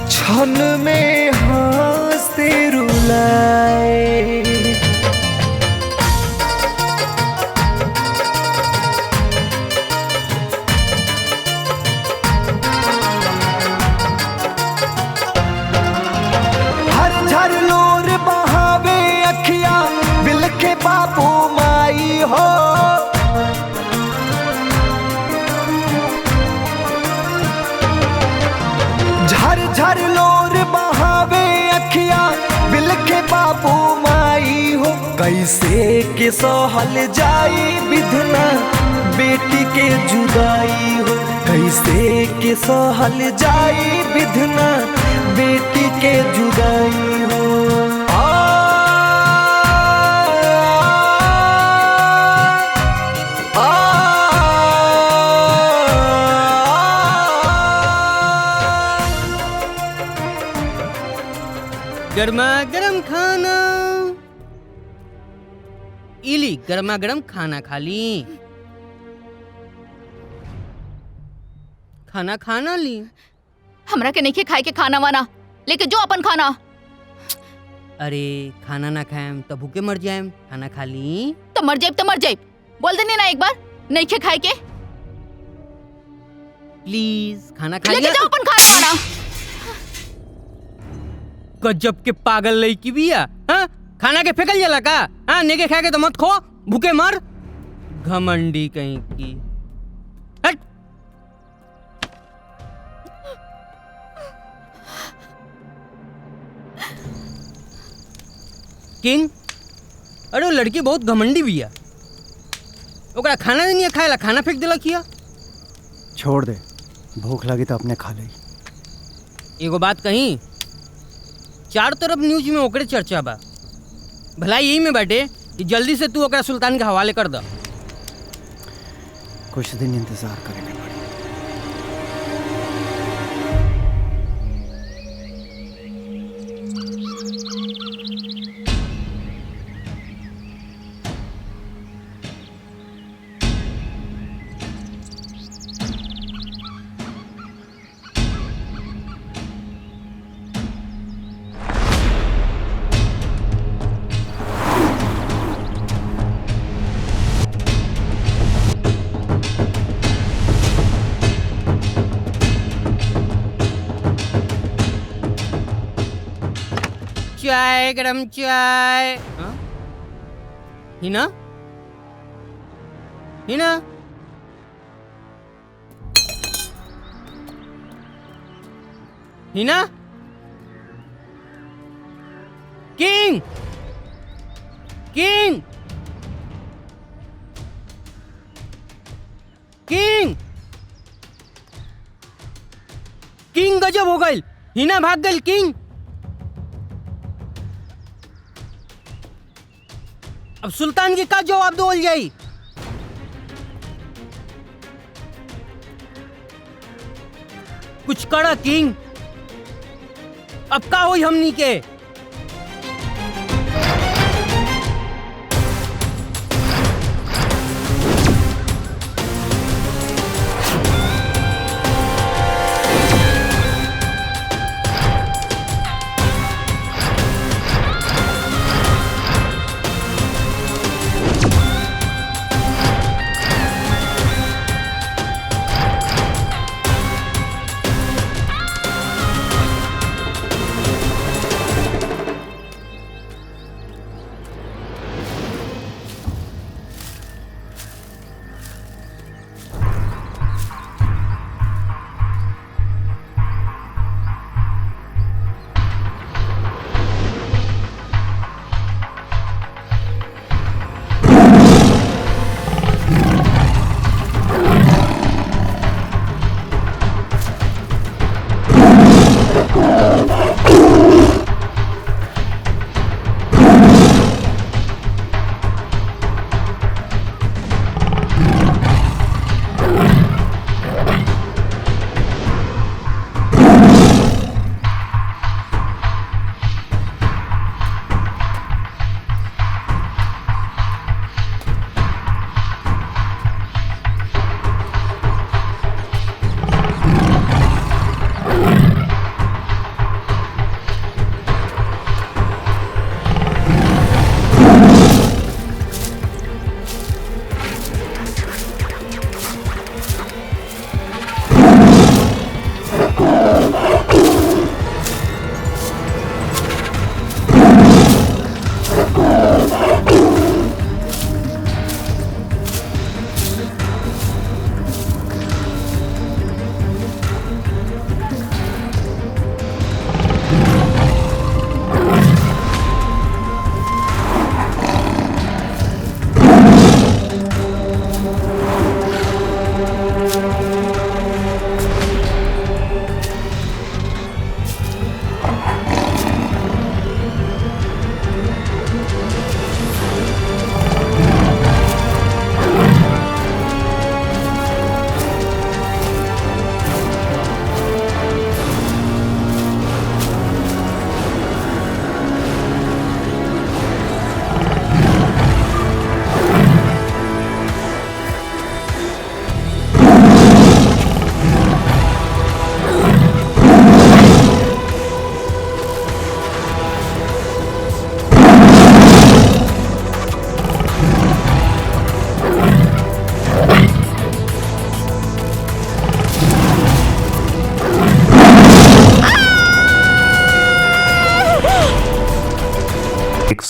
क्षण में हंसते रुलाए। बापू माई हो, झर झर लोर बहावे अखियां बिल के बापू माई हो। कैसे के सहल जाई विधना बेटी के जुदाई हो, कैसे के सहल जाई विधना बेटी के जुदाई हो। गर्मा गर्म खाना इली, गर्मा गर्म खाना खा ली, खाना खाना ली। हमरा के नहीं खाए के खाना वाना, लेके जो अपन खाना। अरे खाना ना खाएम तो भूखे मर जाएम, खाना खा ली तो मर जाइब, तो मर जाइब। बोल देने ना एक बार नहीं खाए के। प्लीज खाना खा लेके लिया। जाओ अपन खाना वाना। गजब के पागल लड़की बिया। हाँ खाना के फेंकल जाला का? हाँ नेके खाए के तो मत खो, भूखे मर, घमंडी कहीं की। हट। किंग, अरे वो लड़की बहुत घमंडी बिया, ओकरा खाना नहीं खाएला, खाना फेंक देला किया। छोड़ दे, भूख लगी तो अपने खा ले। एगो बात कही, चार तरफ न्यूज में ओकरे चर्चा बा, भला यही में बाटे कि जल्दी से तू ओकरा सुल्तान के हवाले कर द। कुछ दिन इंतजार करेंगे। चाय, गरम चाय। हाँ? हिना? हिना? हिना? किंग! किंग! किंग! किंग गजब हो गई, हिना भाग गई। किंग अब सुल्तान की का जवाब दो जाई। कुछ करा किंग, अब का होई हमनी के।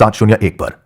701 पर।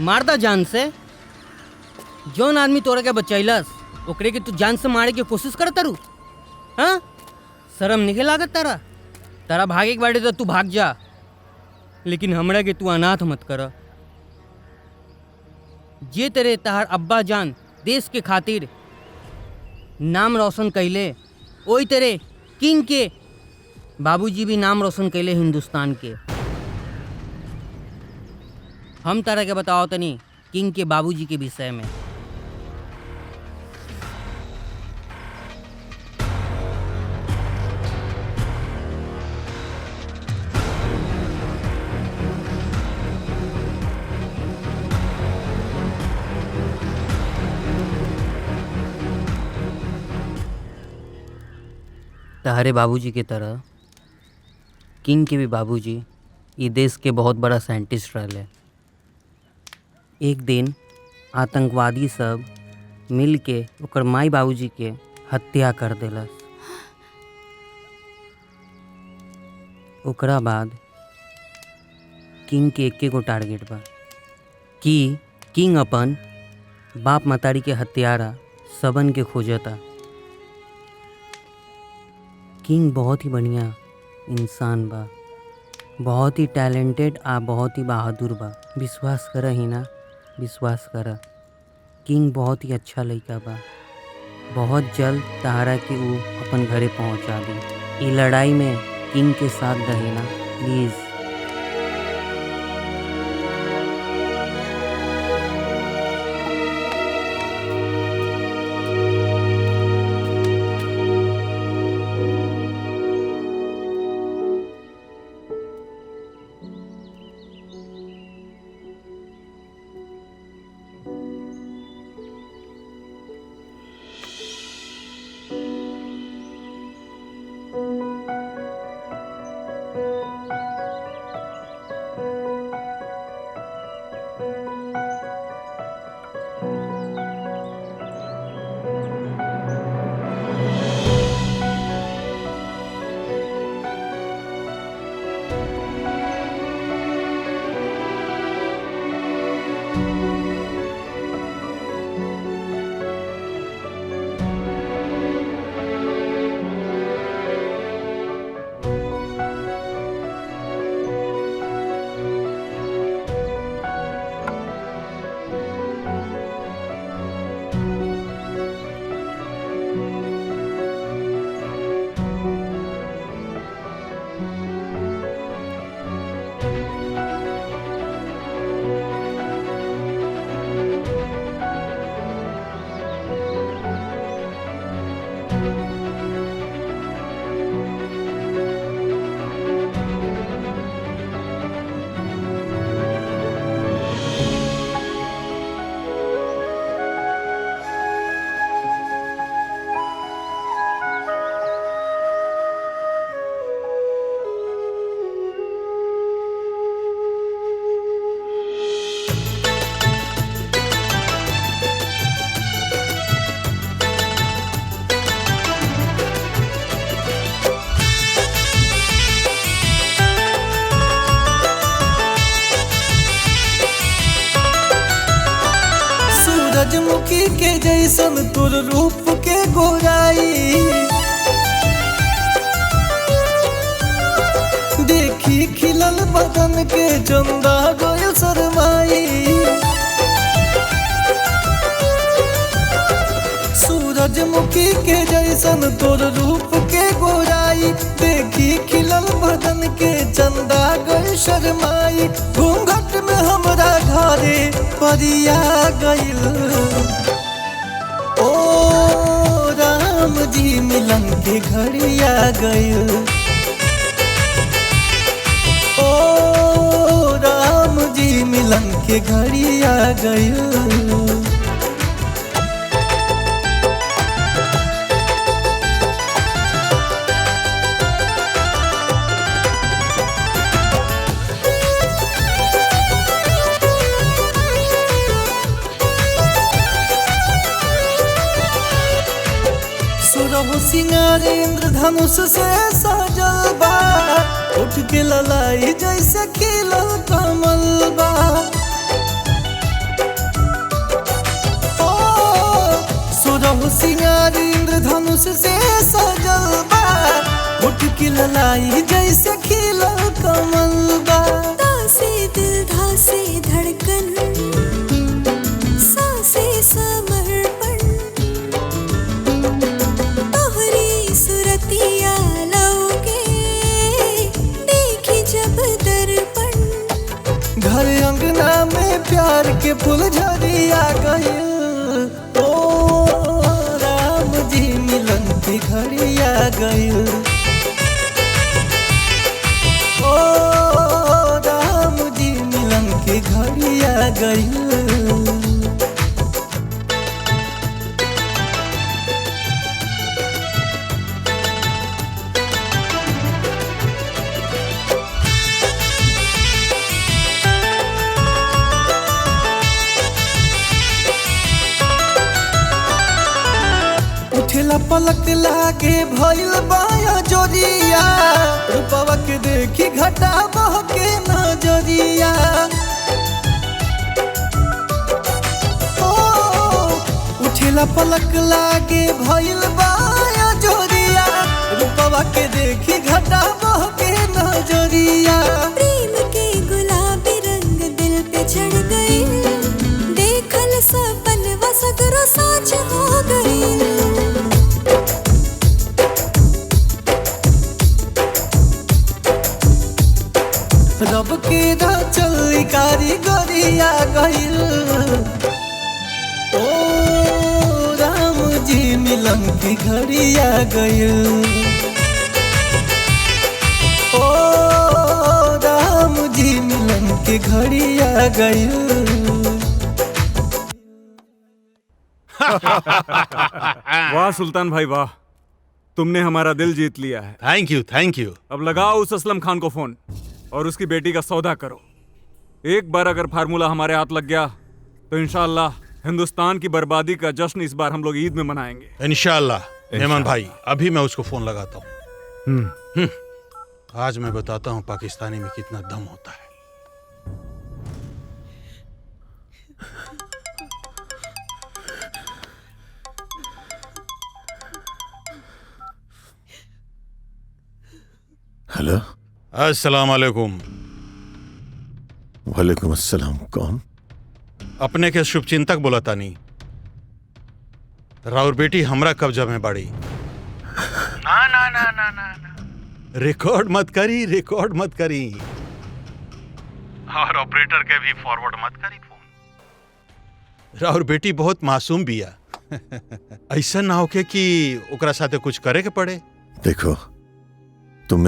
मार दा जान से। जौन आदमी तोरा के बचैलस ओकरे के तू जान से मारे के कोशिश करत तारू। हाँ, शर्म नहीं लागत तारा? तारा भागे के बाटे तो तू भाग जा, लेकिन हमरा के तू अनाथ मत कर। जे तेरे तहार अब्बा जान देश के खातिर नाम रोशन कैले, ओई तेरे किंग के बाबूजी भी नाम रोशन कैले हिंदुस्तान के। हम तारा के बताओ तनी किंग के बाबूजी के विषय में। तारे बाबूजी के तरह किंग के भी बाबूजी ये देश के बहुत बड़ा साइंटिस्ट रहे। एक दिन आतंकवादी सब मिल के ओकर माई बाबूजी के हत्या कर देलस। ओकरा बाद किंग के एके गो टारगेट बा कि किंग अपन बाप मतारी के हत्यारा सबन के खोजता। किंग बहुत ही बढ़िया इंसान बा, बहुत ही टैलेंटेड आ बहुत ही बहादुर बा। विश्वास कर ही ना, विश्वास कर। किंग बहुत ही अच्छा लड़का बा। बहुत जल्द तहारा के वो अपन घरे पहुंचा दी। ये लड़ाई में किंग के साथ रहे ना प्लीज़। सूरजमुखी के जैसन तुर रूप के गोराई देखी खिलल बदन के चंदा गोयल शरमाई सूरजमुखी के जैसन तोर रूप के गोराई देखी खिलल बदन के चंदा गई शर्माई घूंघट में हमरा घरे परिया गइल ओ राम जी मिलन के घड़िया गइल ओ राम जी मिलन के घड़िया गइल सिंगार इंद्रधनुष से सजल बा उठ के ललाई जैसे खिलल कमल बा ओ सुरहु सिंगार इंद्रधनुष से सजल बा उठ के ललाई जैसे खिलल कमल बा दासे दिल धासे धड़कन सांसे समर्पण तोहरी सुरतिया लौके देखी जब दर्पण घर अंगना में प्यार के फूल झड़िया गइल ओ राम जी मिलन की घड़िया गइल ओ राम जी मिलन की घड़िया गइल उठेला पलक लागे भइल बाया जोरिया रूपवा के देखी घटा बह के नजरिया ओ उठेला पलक लागे भइल बाया जोरिया रूपवा के देखी घटा बह के नजरिया प्रेम के गुलाबी रंग दिल पे चढ़ गई देखल सपनवा सगरो साच हो गई रब के चल कारीगरिया गइल ओ राम जी मिलन की घड़िया गइल ओ राम जी मिलन की घड़िया गइल वाह सुल्तान भाई वाह, तुमने हमारा दिल जीत लिया है। Thank you thank you. अब लगाओ उस असलम खान को फोन और उसकी बेटी का सौदा करो। एक बार अगर फार्मूला हमारे हाथ लग गया तो इंशाअल्लाह हिंदुस्तान की बर्बादी का जश्न इस बार हम लोग ईद में मनाएंगे। इंशाअल्लाह। मेमन भाई अभी मैं उसको फोन लगाता हूँ। आज मैं बताता हूँ पाकिस्तानी में कितना दम होता है। हेलो। अस्सलाम वालेकुम। वालेकुम अस्सलाम। कौन? अपने के शुभचिंतक बोला तानी। राउर बेटी हमरा कब्जा में बाड़ी। ना ना ना ना ना ना। रिकॉर्ड मत करी और ऑपरेटर के भी फॉरवर्ड मत करी फोन। राउर बेटी बहुत मासूम बिया। ऐसा ना होके कि ओकरा साथे कुछ करे के पड़े। देखो तुम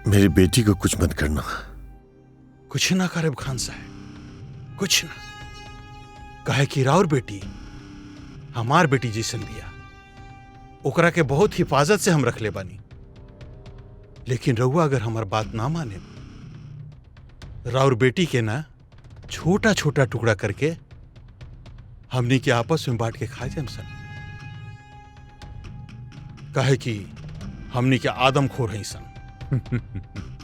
मेरी बेटी को कुछ मत करना। कुछ ना करे खान साहब, कुछ ना। कहे कि राउर बेटी हमार बेटी जैसन बिया, ओकरा के बहुत हिफाजत से हम रख ले बानी। लेकिन रहुआ अगर हमार बात ना माने, राउर बेटी के ना छोटा छोटा टुकड़ा करके हमनी के आपस में बांट के खा जाए सन। कहे कि हमनी के आदमखोर हैं सन।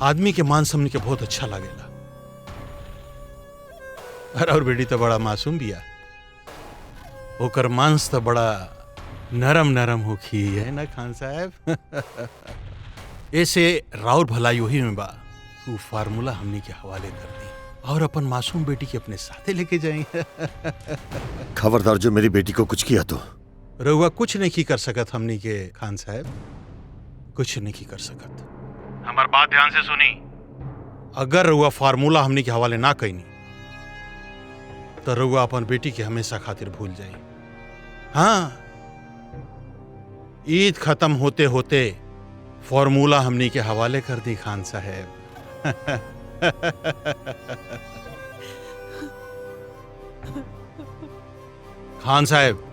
आदमी के मांस हमनी के बहुत अच्छा लागेला। और बेटी तो बड़ा मासूम बिया। ओकर मांस तो बड़ा नरम नरम होखी है ना खान साहब। ऐसे राउर भलाई वही में बा वो फार्मूला हमनी के हवाले कर दी और अपन मासूम बेटी के अपने साथे लेके जाएंगे। खबरदार जो मेरी बेटी को कुछ किया तो रउआ कुछ नहीं कर सकत हमनी के खान साहब, कुछ नहीं कर सकत। हमार बात ध्यान से सुनी, अगर रउआ फार्मूला हमनी के हवाले ना कईनी तो रउआ अपन बेटी के हमेशा खातिर भूल जाई। हाँ, ईद खत्म होते होते फार्मूला हमनी के हवाले कर दी खान साहब। खान साहब,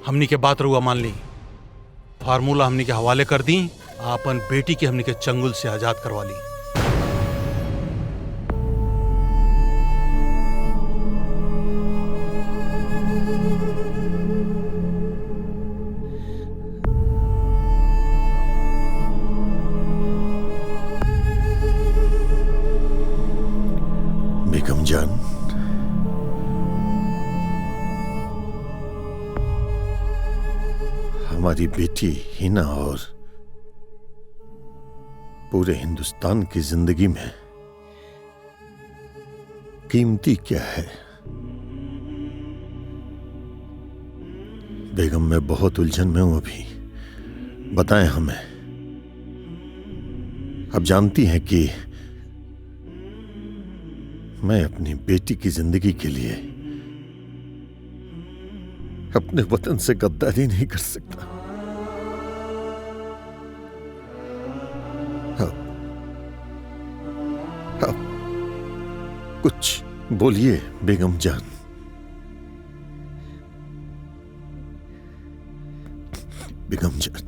हमनी के बात रउआ मान ली, फार्मूला हमनी के हवाले कर दी, अपन बेटी के हमनी के चंगुल से आजाद करवा ली। बेगम जान, हमारी बेटी हिना और पूरे हिंदुस्तान की जिंदगी में कीमती क्या है? बेगम, मैं बहुत उलझन में हूं अभी, बताएं हमें। अब जानती हैं कि मैं अपनी बेटी की जिंदगी के लिए अपने वतन से गद्दारी नहीं कर सकता। अब कुछ बोलिए बेगम जान। बेगम जान,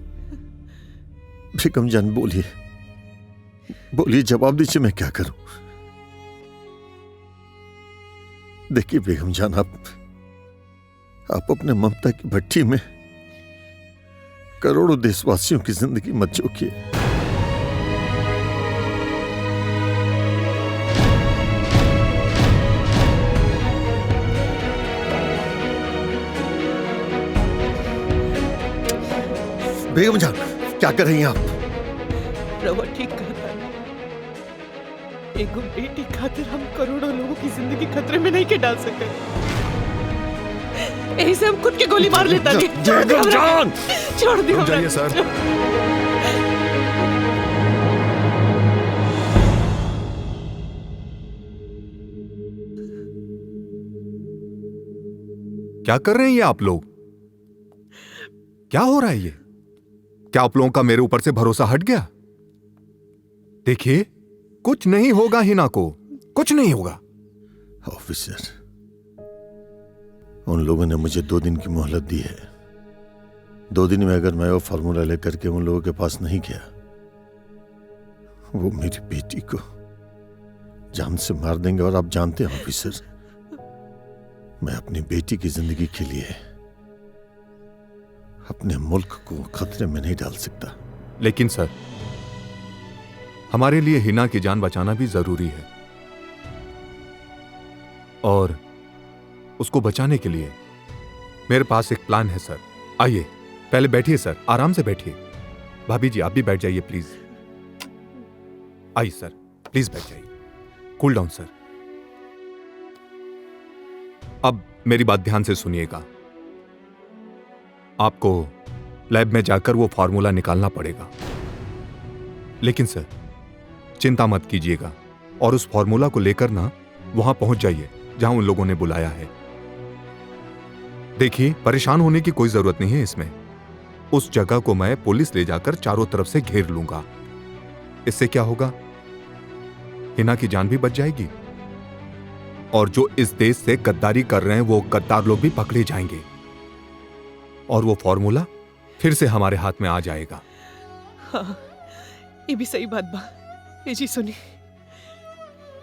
बेगम जान बोलिए, बोलिए, जवाब दीजिए, मैं क्या करूं? देखिए बेगम जान, आप अपने ममता की भट्टी में करोड़ों देशवासियों की जिंदगी मत जोखिए। बेगम जान, क्या कर रही हैं आप? रवा ठीक कहता है, एगो बेटी खातिर हम करोड़ों लोगों की जिंदगी खतरे में नहीं के डाल सकते। यही से हम खुद के गोली मार लेता थे। छोड़ दियो जान, छोड़ दियो जाइए सर। क्या कर रहे हैं ये आप लोग? क्या हो रहा है ये? क्या आप लोगों का मेरे ऊपर से भरोसा हट गया? देखिए, कुछ नहीं होगा हिना को, कुछ नहीं होगा। ऑफिसर, उन लोगों ने मुझे 2 दिन की मोहलत दी है। 2 दिन में अगर मैं वो फार्मूला लेकर के उन लोगों के पास नहीं गया, वो मेरी बेटी को जान से मार देंगे। और आप जानते हैं ऑफिसर, मैं अपनी बेटी की जिंदगी के लिए अपने मुल्क को खतरे में नहीं डाल सकता। लेकिन सर, हमारे लिए हिना की जान बचाना भी जरूरी है, और उसको बचाने के लिए मेरे पास एक प्लान है सर। आइए, पहले बैठिए सर, आराम से बैठिए। भाभी जी, आप भी बैठ जाइए प्लीज। आइए सर, प्लीज बैठ जाइए। कूल डाउन सर। अब मेरी बात ध्यान से सुनिएगा। आपको लैब में जाकर वो फार्मूला निकालना पड़ेगा, लेकिन सर चिंता मत कीजिएगा, और उस फार्मूला को लेकर ना वहां पहुंच जाइए जहां उन लोगों ने बुलाया है। देखिए, परेशान होने की कोई जरूरत नहीं है इसमें। उस जगह को मैं पुलिस ले जाकर चारों तरफ से घेर लूंगा। इससे क्या होगा? हिना की जान भी बच जाएगी, और जो इस देश से गद्दारी कर रहे हैं वो गद्दार लोग भी पकड़े जाएंगे, और वो फार्मूला फिर से हमारे हाथ में आ जाएगा। हाँ, ये भी सही बात बा। ये जी सुनी,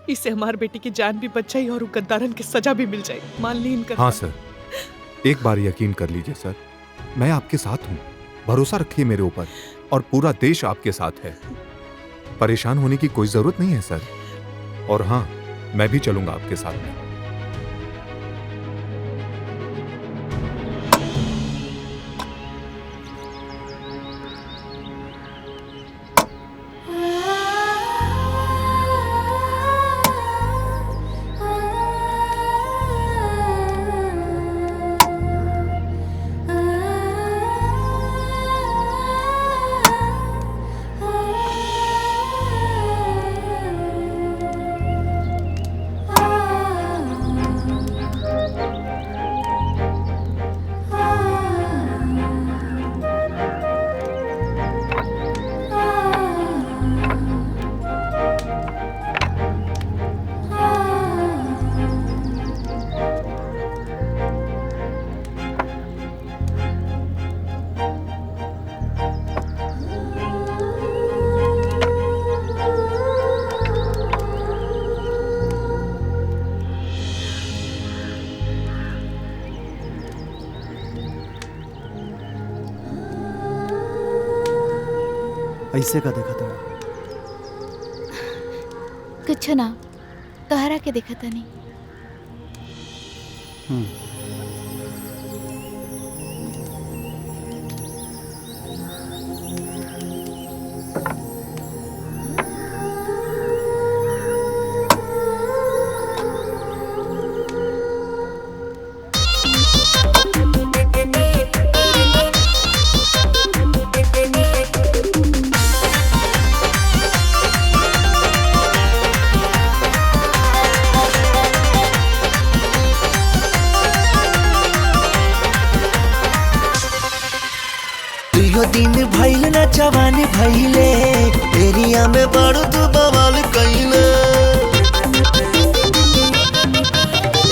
इससे हमारी बेटी की जान भी बच जाए और वो गद्दारन की सजा भी मिल जाए। मान ली इनका। हाँ सर, एक बार यकीन कर लीजिए सर, मैं आपके साथ हूं। भरोसा रखिए मेरे ऊपर, और पूरा देश आपके साथ है। परेशान होने की कोई जरूरत नहीं है सर। और हाँ, मैं भी चलूंगा आपके साथ में। ऐसे का देखा था? कुछ ना, तोहरा के देखा था नहीं। दिन भइल ना जवान भइले एरिया में बड़ तू बवाल कइले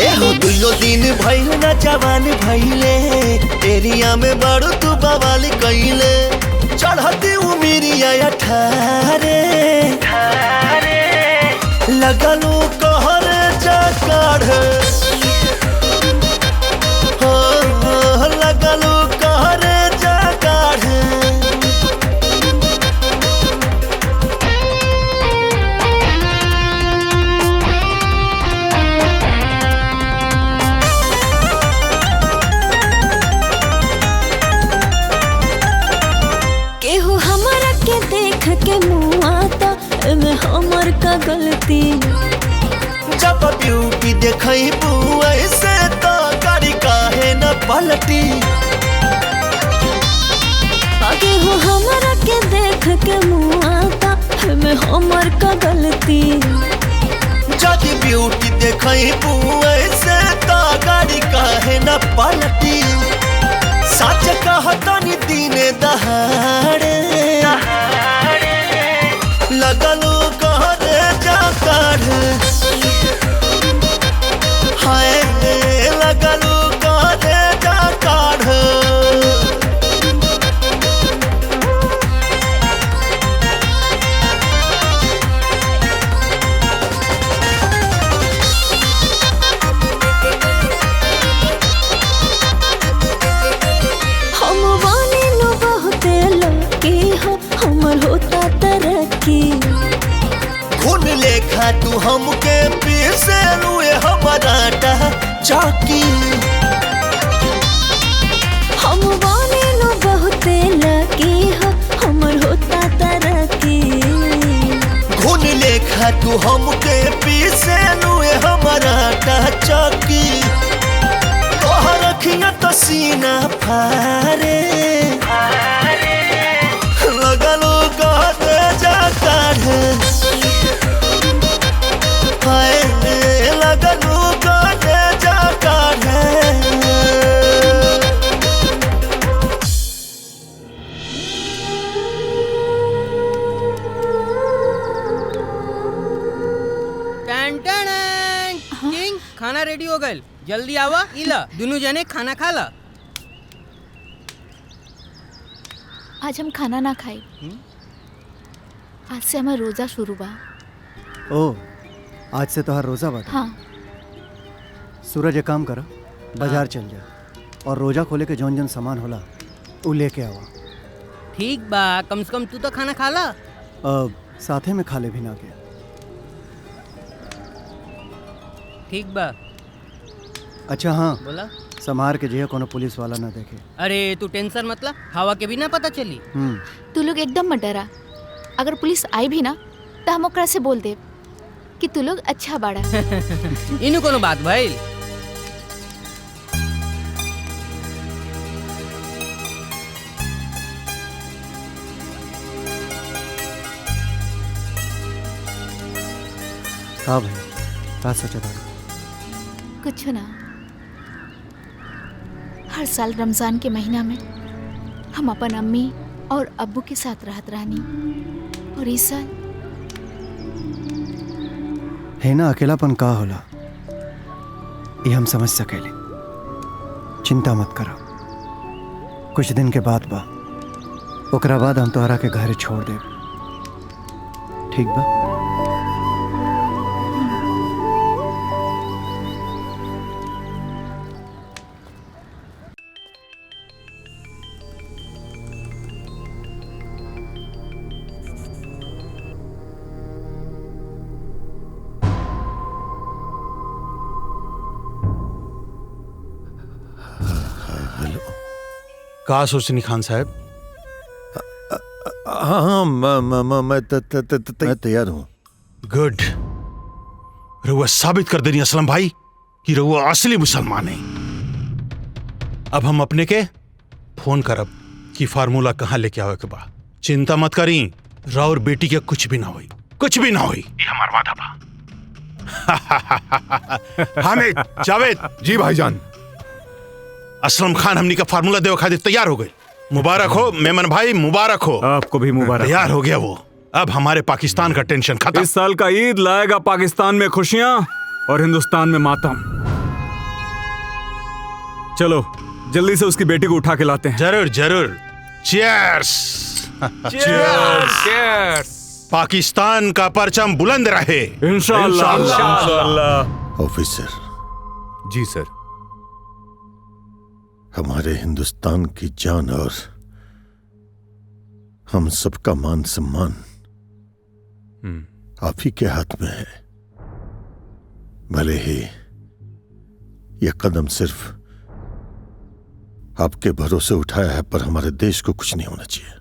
एहो दुइयो दिन भइल ना जवान भइले एरिया में बड़ तू बवाल कइले चढ़ती उमिरिया 18 लगलू कहर जा काढ़ लगलू कहर जा काढ़ केहू हमरा के देख के मुआ त एमे हमर का गलती। जब ब्यूटी देखई बुआई से तो गाड़ी काहे न पलटी केहू हमरा के देख के मुआ त एमे हमर का गलती। जब ब्यूटी देखई बुआई से तो गाड़ी काहे न पलटी सच कहतनी दिने दहाड़े लगलू कहरे जा काढ़ हाय लगलू कहरे जा काढ़ हम वानी नो बहुते लकी हो हमर होता तरक्की। खून लेखा तू हमके पीसे लुए हमारा चौकी हम वानी नो बहुते लकी हो हमर होता तरक्की। खून लेखा तू हमके पीसे लुए हमारा चौकी तोहर रखिया तो सीना फारे लगलो कहते जा काढ़ हाय लगलो कहते जा काढ़ किंग खाना रेडी हो गए जल्दी आवा इला दोनों जने खाना खा ला। आज हम खाना ना खाए। आज से हमारा रोजा शुरू बा। ओ, आज से तोहार रोजा बाटे। हाँ। सूरज एक काम करा, बाजार चल जा और रोजा खोले के जौन जौन सामान होला उ लेके आवा। ठीक बा, कम से कम तू तो खाना खा ला। साथे में खा ले भी ना के। ठीक बा। अच्छा हाँ, बोला। संभार के जे कोनो पुलिस वाला ना देखे। अरे तू टेंशन मत ला, हवा के भी ना पता चली। तू लोग एकदम मत डरा। अगर पुलिस आई भी ना तो हम ओकरा से बोल दे कि तू लोग अच्छा बाड़ा। इनु कोनो बात भाई। हाँ भाई, क्या सोचा था? कुछ ना। हर साल रमजान के महीना में हम अपन अम्मी और अब्बू के साथ रहत रहनी और इस साल है ना अकेलापन का होला, ये हम समझ सकेले। चिंता मत करो, कुछ दिन के बाद बा, ओकरा बाद हम तोहरा के घर छोड़ दे। ठीक बा? का सोचनी खान साहब? हाँ, मैं तैयार हूँ। गुड। रहुआ साबित कर देनी असलम भाई कि रहुआ असली मुसलमान है। अब हम अपने के फोन करब कि फार्मूला कहाँ लेके आवे के बा। चिंता मत करी, राउर बेटी के कुछ भी ना होई, कुछ भी ना होई, ये हमार वादा बा। हामिद, जावेद। जी भाईजान। असलम खान हमनी का फार्मूला देव खातिर तैयार हो गए। मुबारक हो मेमन भाई, मुबारक हो। आपको भी मुबारक। तैयार हो गया वो। अब हमारे पाकिस्तान का टेंशन खत्म। इस साल का ईद लाएगा पाकिस्तान में खुशियां और हिंदुस्तान में मातम। चलो जल्दी से उसकी बेटी को उठा के लाते हैं। जरूर जरूर। चीयर्स। Cheers! पाकिस्तान का परचम बुलंद रहे। इंशाअल्लाह। ऑफिसर। जी सर। हमारे हिंदुस्तान की जान और हम सबका मान सम्मान आप ही के हाथ में है। भले ही यह कदम सिर्फ आपके भरोसे उठाया है, पर हमारे देश को कुछ नहीं होना चाहिए।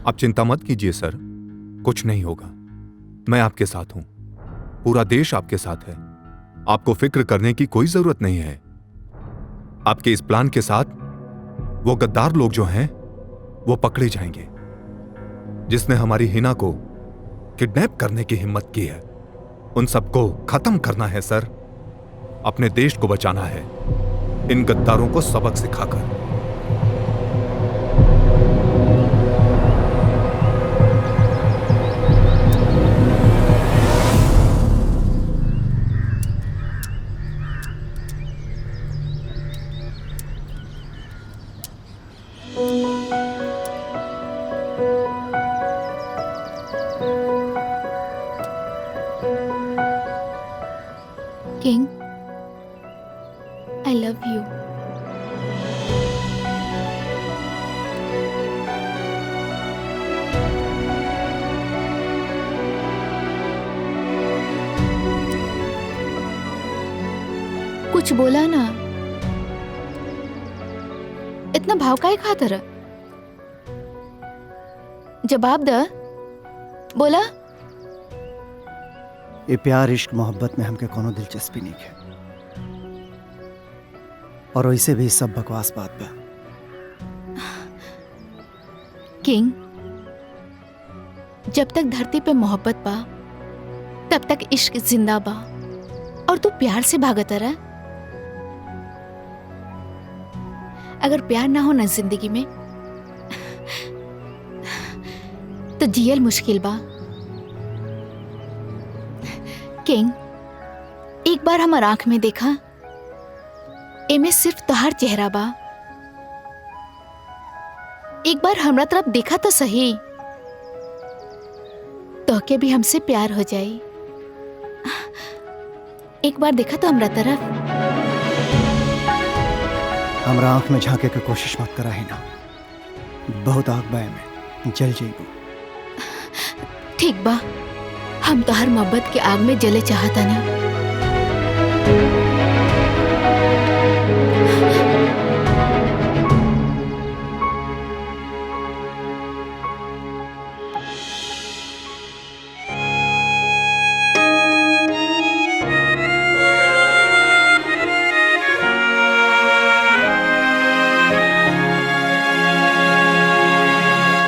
आप चिंता मत कीजिए सर, कुछ नहीं होगा। मैं आपके साथ हूं, पूरा देश आपके साथ है। आपको फिक्र करने की कोई जरूरत नहीं है। आपके इस प्लान के साथ वो गद्दार लोग जो हैं वो पकड़े जाएंगे। जिसने हमारी हिना को किडनैप करने की हिम्मत की है, उन सबको खत्म करना है सर। अपने देश को बचाना है इन गद्दारों को सबक सिखाकर। King, I love you. कुछ बोला ना, इतना भाव काहे खातर? जवाब द, बोला। ये प्यार इश्क मोहब्बत में हमके कोनो दिलचस्पी नहीं है, और वैसे भी सब बकवास बात बा। किंग, जब तक धरती पे मोहब्बत बा तब तक इश्क जिंदा बा, और तू प्यार से भागता रहा। अगर प्यार ना हो ना जिंदगी में तो जियल मुश्किल बा। किंग, एक बार हमार आंख में देखा, एमे सिर्फ तोहार चेहरा बा। एक बार हमरा तरफ देखा तो सही, तोहके भी हमसे प्यार हो जाई। एक बार देखा तो हमरा तरफ। हमरा आंख में झांके के कोशिश मत करा ही ना, बहुत आग बाय में जल जाइबो। ठीक बा, हम तोहर मोहब्बत के आग में जले चाहता नहीं।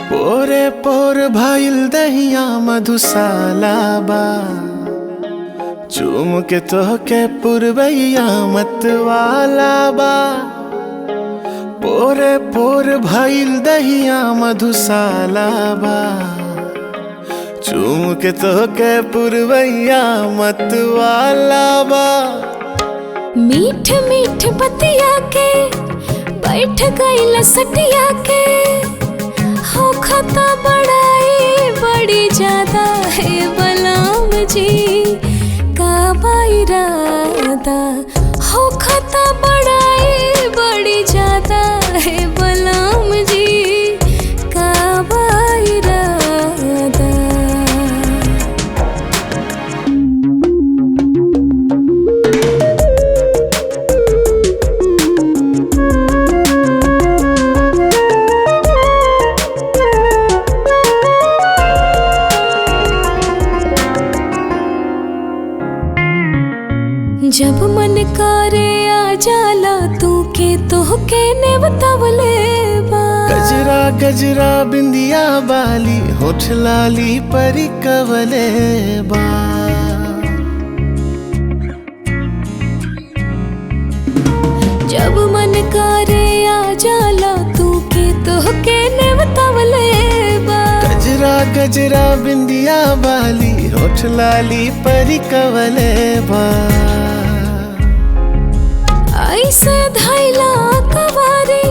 पोरे पोर भाईल दहिया मधुशाला बा, चूम के तोहके पुरवैया मत वाला बा। पोरे पोर भाईल दहिया मधुशाला बा, चूम के तोहके पुरवैया मत वाला बा। मीठ मीठ बतिया के बैठ गई लसटिया के, हो खता बड़ाई बड़ी ज्यादा है बलराम जी का इरादा। हो खता बड़ाई बड़ी ज्यादा है बलराम जी का इरादा। जब मन करे आ जाला तू के तोहके ने बतावले बा। गजरा गजरा बिंदिया बाली होठ लाली परी कवले बा। जब मन करे आ जाला तू के तोहके ने बतावले बा। गजरा गजरा बिंदिया बाली होठ लाली परी कवले बा। ऐसे धैला कवारी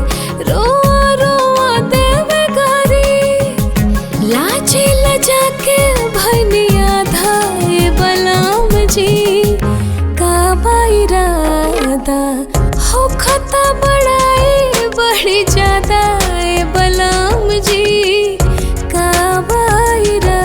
रोआ रोआ देवे गारी। लाजे लजा के भनिया धाए बलाम जी का बाइरादा हो खता बड़ाई बड़ी ज्यादा ए बलाम जी का बाइरादा।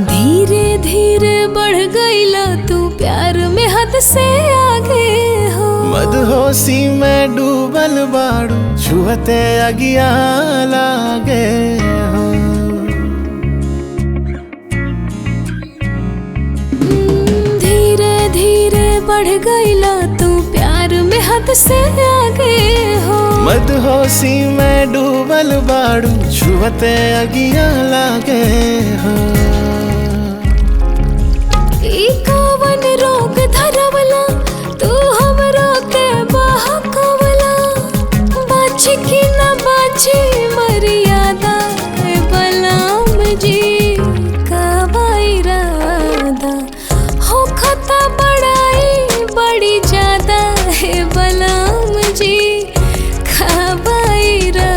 धीरे धीरे बढ़ गईला तू प्यार में हद से आगे हो। मदहोशी में डूबल बाड़ू छुहते अगिया लागे हो। धीरे धीरे बढ़ गईला तू प्यार में हद से आगे हो। मदहोशी में डूबल बाड़ू छुहते अगिया लागे हो। ई कवन रोग धरवला तू हमरो के बहकवला। बाची की न बाची मर्यादा ए बलाम जी का बाइरादा हो खता बड़ाई बड़ी ज्यादा है बलाम जी का बाइरादा।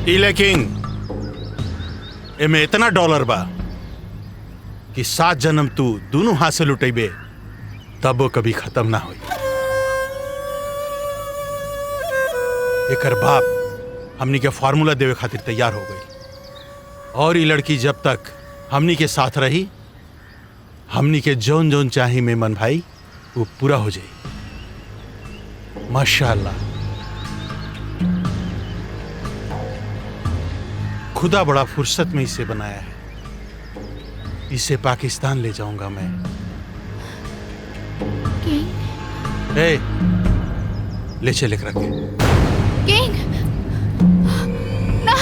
इले किंग एमे इतना डॉलर बा कि 7 जन्म तू दोनों हाथ से लुटेबे तब वो कभी खत्म ना होई। एकर बाप हमनी के फार्मूला देवे खातिर तैयार हो गई और ये लड़की जब तक हमनी के साथ रही हमनी के जौन जौन चाही मेमन भाई वो पूरा हो जाए। माशाअल्लाह खुदा बड़ा फुर्सत में इसे बनाया है। इसे पाकिस्तान ले जाऊंगा मैं। ए, ले चले रख किंग ना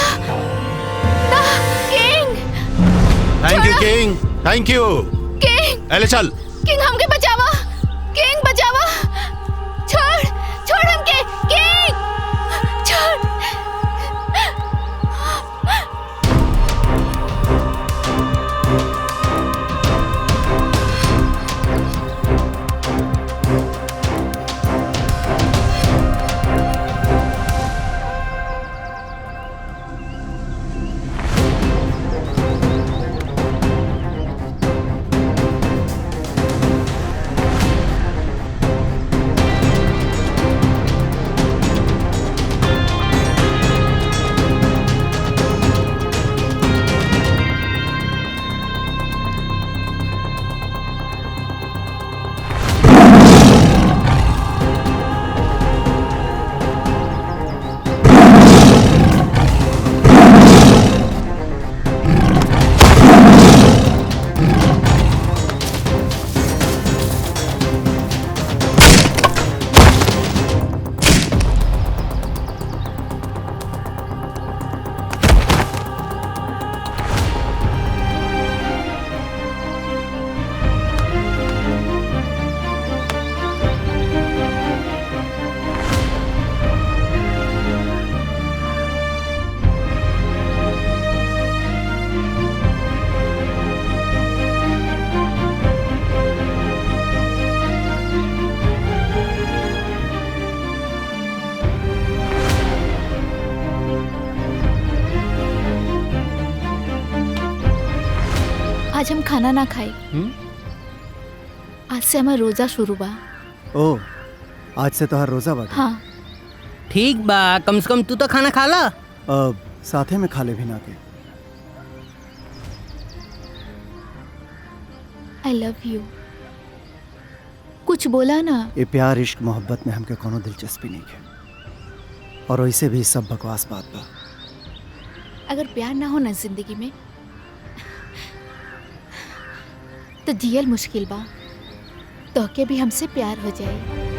ना king. Thank you king thank you king ले चल। किंग हमके बचावा किंग बचावा। छोड़ छोड़ हमके किंग छोड़। आज हम खाना ना खाए। आज से हमारा रोजा शुरू बा। ओ, आज से तोहार रोजा बाटे। हाँ। ठीक बा, कम से कम तू तो खाना खा ला। अब साथे में खा ले भी ना के। I love you. कुछ बोला ना। ये प्यार इश्क मोहब्बत में हमके कोनो दिलचस्पी नहीं है, और वैसे भी सब बकवास बात बा। अगर प्यार ना हो ना जिंदगी में तो जियल मुश्किल बा। तो के भी हमसे प्यार हो जाए।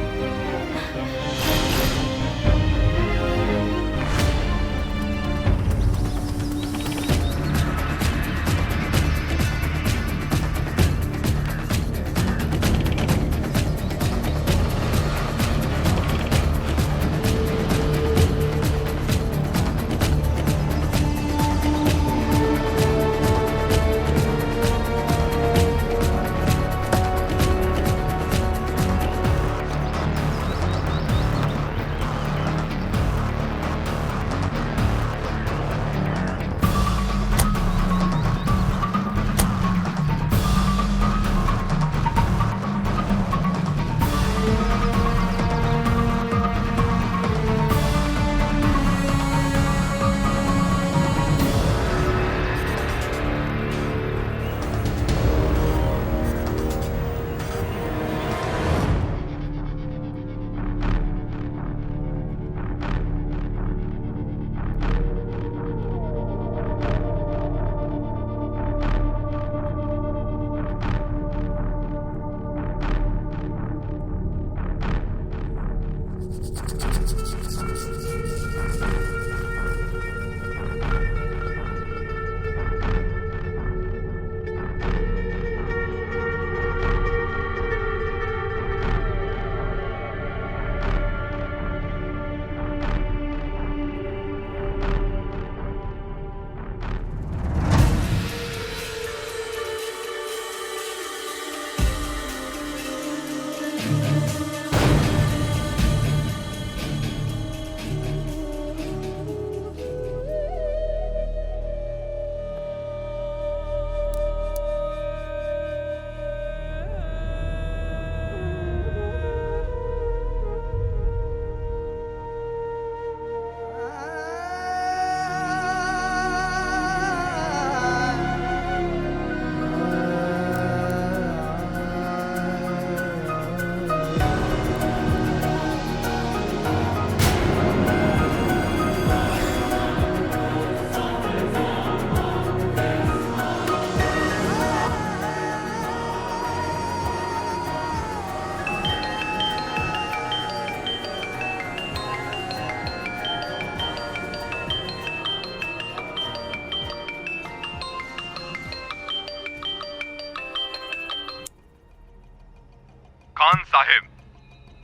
खान साहेब,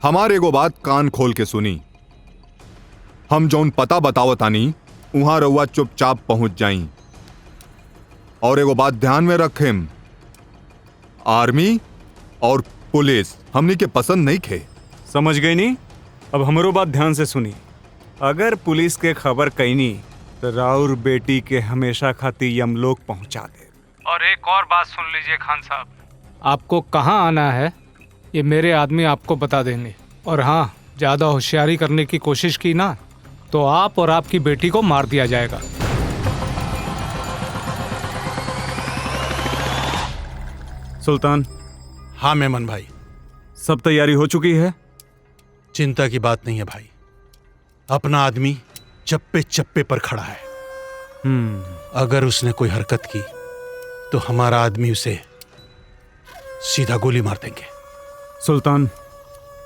हमारे एगो बात कान खोल के सुनी। हम जौन पता बतावतानी उहां रउआ चुपचाप पहुंच जाई। और एगो बात ध्यान में रखें, आर्मी और पुलिस हमनी के पसंद नहीं खे। समझ गई नी? अब हमरो बात ध्यान से सुनी। अगर पुलिस के खबर कईनी तो राउर बेटी के हमेशा खाती यमलोक पहुंचा दे। और एक और बात सुन लीजिए खान साहब, आपको कहाँ आना है ये मेरे आदमी आपको बता देंगे। और हाँ, ज्यादा होशियारी करने की कोशिश की ना तो आप और आपकी बेटी को मार दिया जाएगा। सुल्तान। हाँ मेमन भाई। सब तैयारी हो चुकी है? चिंता की बात नहीं है भाई, अपना आदमी चप्पे चप्पे पर खड़ा है। अगर उसने कोई हरकत की तो हमारा आदमी उसे सीधा गोली मार देंगे। सुल्तान,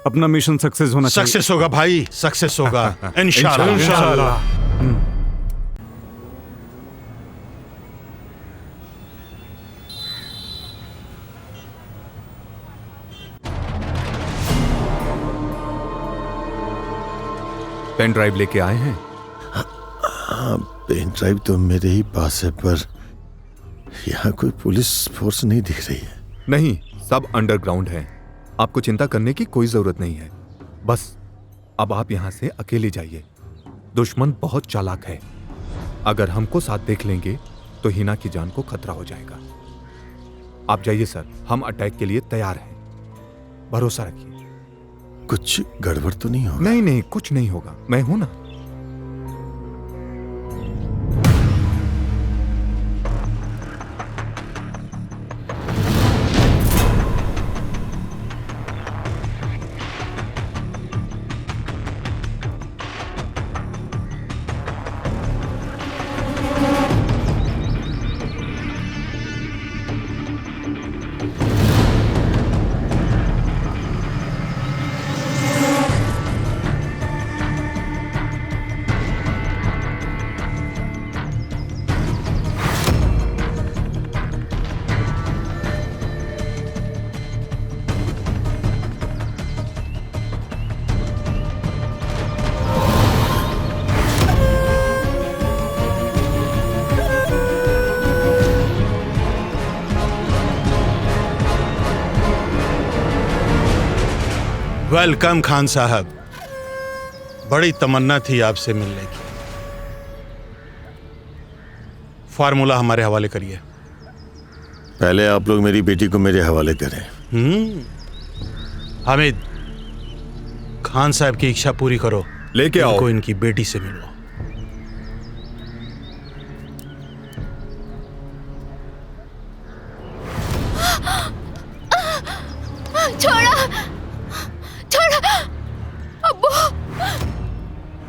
अपना मिशन सक्सेस होना चाहिए। सक्सेस होगा भाई, सक्सेस होगा इंशाल्लाह इंशाल्लाह। पेन ड्राइव लेके आए हैं? हाँ, पेन ड्राइव तो मेरे ही पास है, पर यहाँ कोई पुलिस फोर्स नहीं दिख रही है। नहीं, सब अंडरग्राउंड है। आपको चिंता करने की कोई जरूरत नहीं है। बस अब आप यहां से अकेले जाइए। दुश्मन बहुत चालाक है। अगर हमको साथ देख लेंगे तो हिना की जान को खतरा हो जाएगा। आप जाइए सर, हम अटैक के लिए तैयार हैं। भरोसा रखिए। कुछ गड़बड़ तो नहीं होगा? नहीं नहीं, कुछ नहीं होगा, मैं हूं ना। वेलकम खान साहब, बड़ी तमन्ना थी आपसे मिलने की। फार्मूला हमारे हवाले करिए। पहले आप लोग मेरी बेटी को मेरे हवाले करें। हामिद, खान साहब की इच्छा पूरी करो, लेके आओ। इनको इनकी बेटी से मिलो।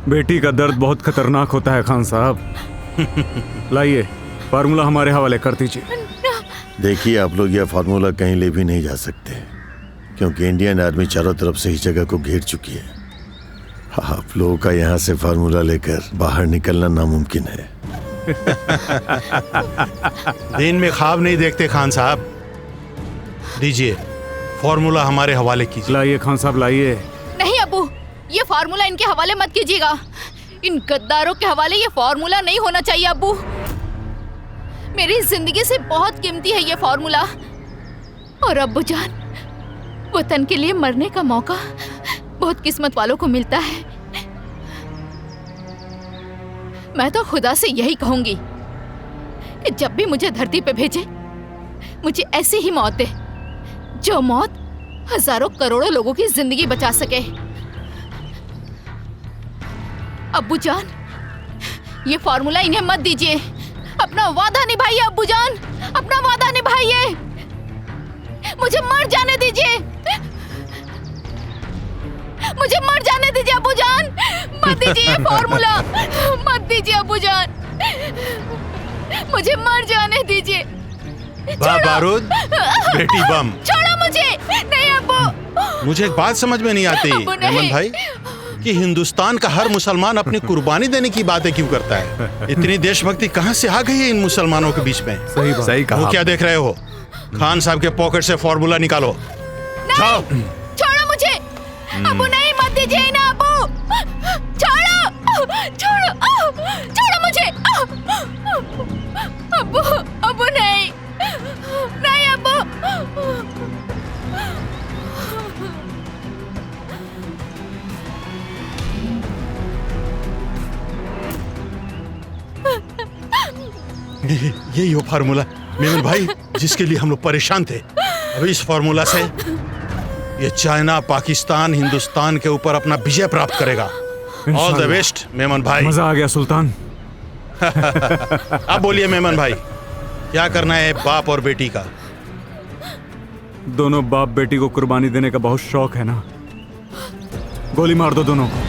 बेटी का दर्द बहुत खतरनाक होता है खान साहब। लाइए, फार्मूला हमारे हवाले कर दीजिए। देखिए, आप लोग यह फार्मूला कहीं ले भी नहीं जा सकते, क्योंकि इंडियन आर्मी चारों तरफ से इस जगह को घेर चुकी है। आप लोगों का यहाँ से फार्मूला लेकर बाहर निकलना नामुमकिन है। दिन में ख्वाब नहीं देखते खान साहब। दीजिए, फार्मूला हमारे हवाले कीजिए। लाइए खान साहब, लाइए। नहीं अबू, ये फार्मूला इनके हवाले मत कीजिएगा। इन गद्दारों के हवाले ये फार्मूला नहीं होना चाहिए अबू। मेरी जिंदगी से बहुत कीमती है ये फार्मूला। और अब्बू जान, वतन के लिए मरने का मौका बहुत किस्मत वालों को मिलता है। मैं तो खुदा से यही कहूंगी कि जब भी मुझे धरती पे भेजे, मुझे ऐसी ही मौत दे, जो मौत हजारों करोड़ों लोगों की जिंदगी बचा सके। अब्बू जान, ये फार्मूला इन्हें मत दीजिए। अपना वादा निभाइए अब्बू जान, अपना वादा निभाइए। मुझे मर जाने दीजिए, मुझे मर जाने दीजिए अब्बू जान। मत दीजिए ये फार्मूला, मत दीजिए अब्बू जान, मुझे मर जाने दीजिए। बारूद, बेटी बम। छोड़ो मुझे। नहीं अब्बू। मुझे एक बात समझ में नहीं आती मेमन भाई, कि हिंदुस्तान का हर मुसलमान अपनी कुर्बानी देने की बातें क्यों करता है? इतनी देशभक्ति कहां से आ गई है इन मुसलमानों के बीच में? सही बात। सही कहा। वो क्या देख रहे हो? खान साहब के पॉकेट से फार्मूला निकालो। जाओ। छोड़ो मुझे अबू, नहीं मत दीजिए इन्हें अबू। छोड़ो, छोड़ो, छोड़ो मुझे अबू। अबू नहीं, नहीं अबू। यही हो फार्मूला मेमन भाई, जिसके लिए हम लोग परेशान थे। अब इस फार्मूला से ये चाइना, पाकिस्तान, हिंदुस्तान के ऊपर अपना विजय प्राप्त करेगा। ऑल द बेस्ट मेमन भाई। मजा आ गया सुल्तान। अब बोलिए मेमन भाई, क्या करना है बाप और बेटी का? दोनों बाप बेटी को कुर्बानी देने का बहुत शौक है ना। गोली मार दो दोनों को।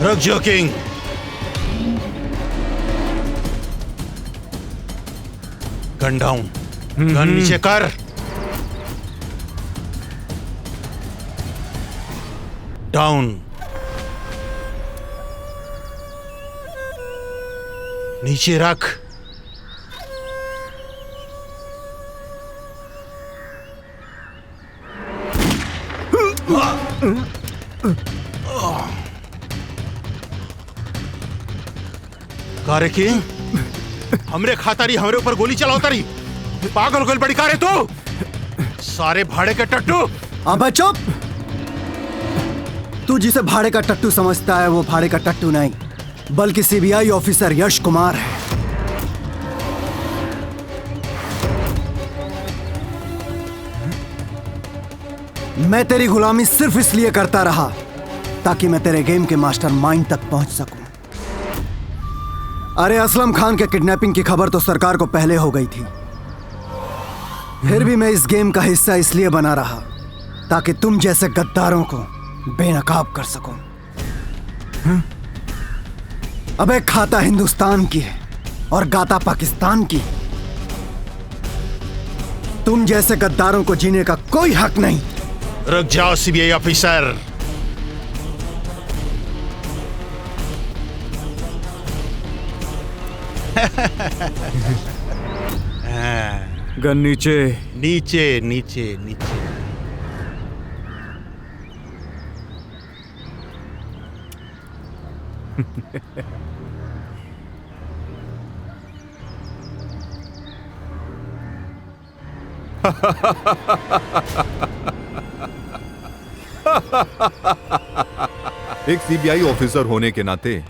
रुक जाओ किंग। गन डाउन, गन नीचे कर। डाउन। नीचे रख। कारे किंग, हमरे खातारी हमरे ऊपर गोली चलाओ तारी। पागल गोल बड़ी कारे तू, सारे भाड़े के टट्टू। अबे चुप। तू जिसे भाड़े का टट्टू समझता है वो भाड़े का टट्टू नहीं, बल्कि सीबीआई ऑफिसर यश कुमार है। मैं तेरी गुलामी सिर्फ इसलिए करता रहा ताकि मैं तेरे गेम के मास्टरमाइंड तक पहुंच सकूं। अरे असलम खान के किडनैपिंग की खबर तो सरकार को पहले हो गई थी, फिर भी मैं इस गेम का हिस्सा इसलिए बना रहा ताकि तुम जैसे गद्दारों को बेनकाब कर सकूं। अबे खाता हिंदुस्तान की है और गाता पाकिस्तान की। तुम जैसे गद्दारों को जीने का कोई हक नहीं। रुक जाओ सीबीआई ऑफिसर। गन नीचे। नीचे नीचे नीचे। एक सीबीआई ऑफिसर होने के नाते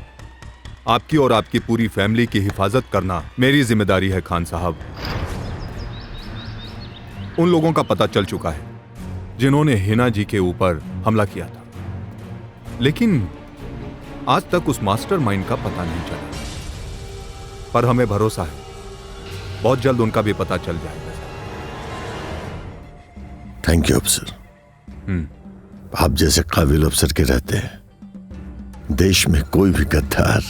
आपकी और आपकी पूरी फैमिली की हिफाजत करना मेरी जिम्मेदारी है खान साहब। उन लोगों का पता चल चुका है जिन्होंने हिना जी के ऊपर हमला किया था, लेकिन आज तक उस मास्टरमाइंड का पता नहीं चला। पर हमें भरोसा है बहुत जल्द उनका भी पता चल जाएगा। थैंक यू अफसर। आप जैसे काबिल अफसर के रहते हैं देश में कोई भी गद्दार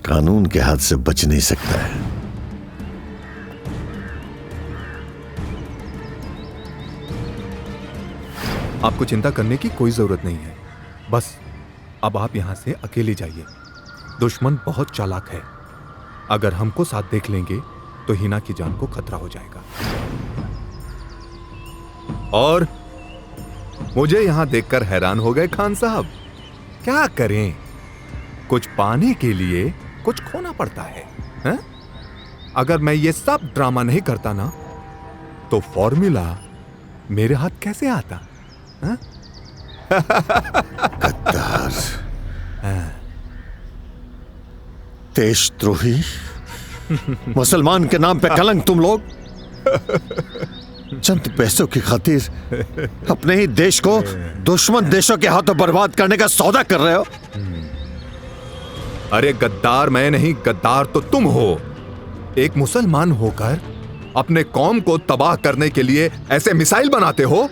कानून के हाथ से बच नहीं सकता है। आपको चिंता करने की कोई जरूरत नहीं है। बस अब आप यहां से अकेले जाइए। दुश्मन बहुत चालाक है, अगर हमको साथ देख लेंगे तो हिना की जान को खतरा हो जाएगा। और मुझे यहां देखकर हैरान हो गए खान साहब। क्या करें, कुछ पाने के लिए कुछ खोना पड़ता है? अगर मैं ये सब ड्रामा नहीं करता ना तो फॉर्मूला मेरे हाथ कैसे आता? गद्दार, देशद्रोही, मुसलमान के नाम पे कलंक तुम लोग। चंद पैसों की खातिर अपने ही देश को दुश्मन देशों के हाथों बर्बाद करने का सौदा कर रहे हो। अरे गद्दार मैं नहीं, गद्दार तो तुम हो। एक मुसलमान होकर अपने कौम को तबाह करने के लिए ऐसे मिसाइल बनाते हो।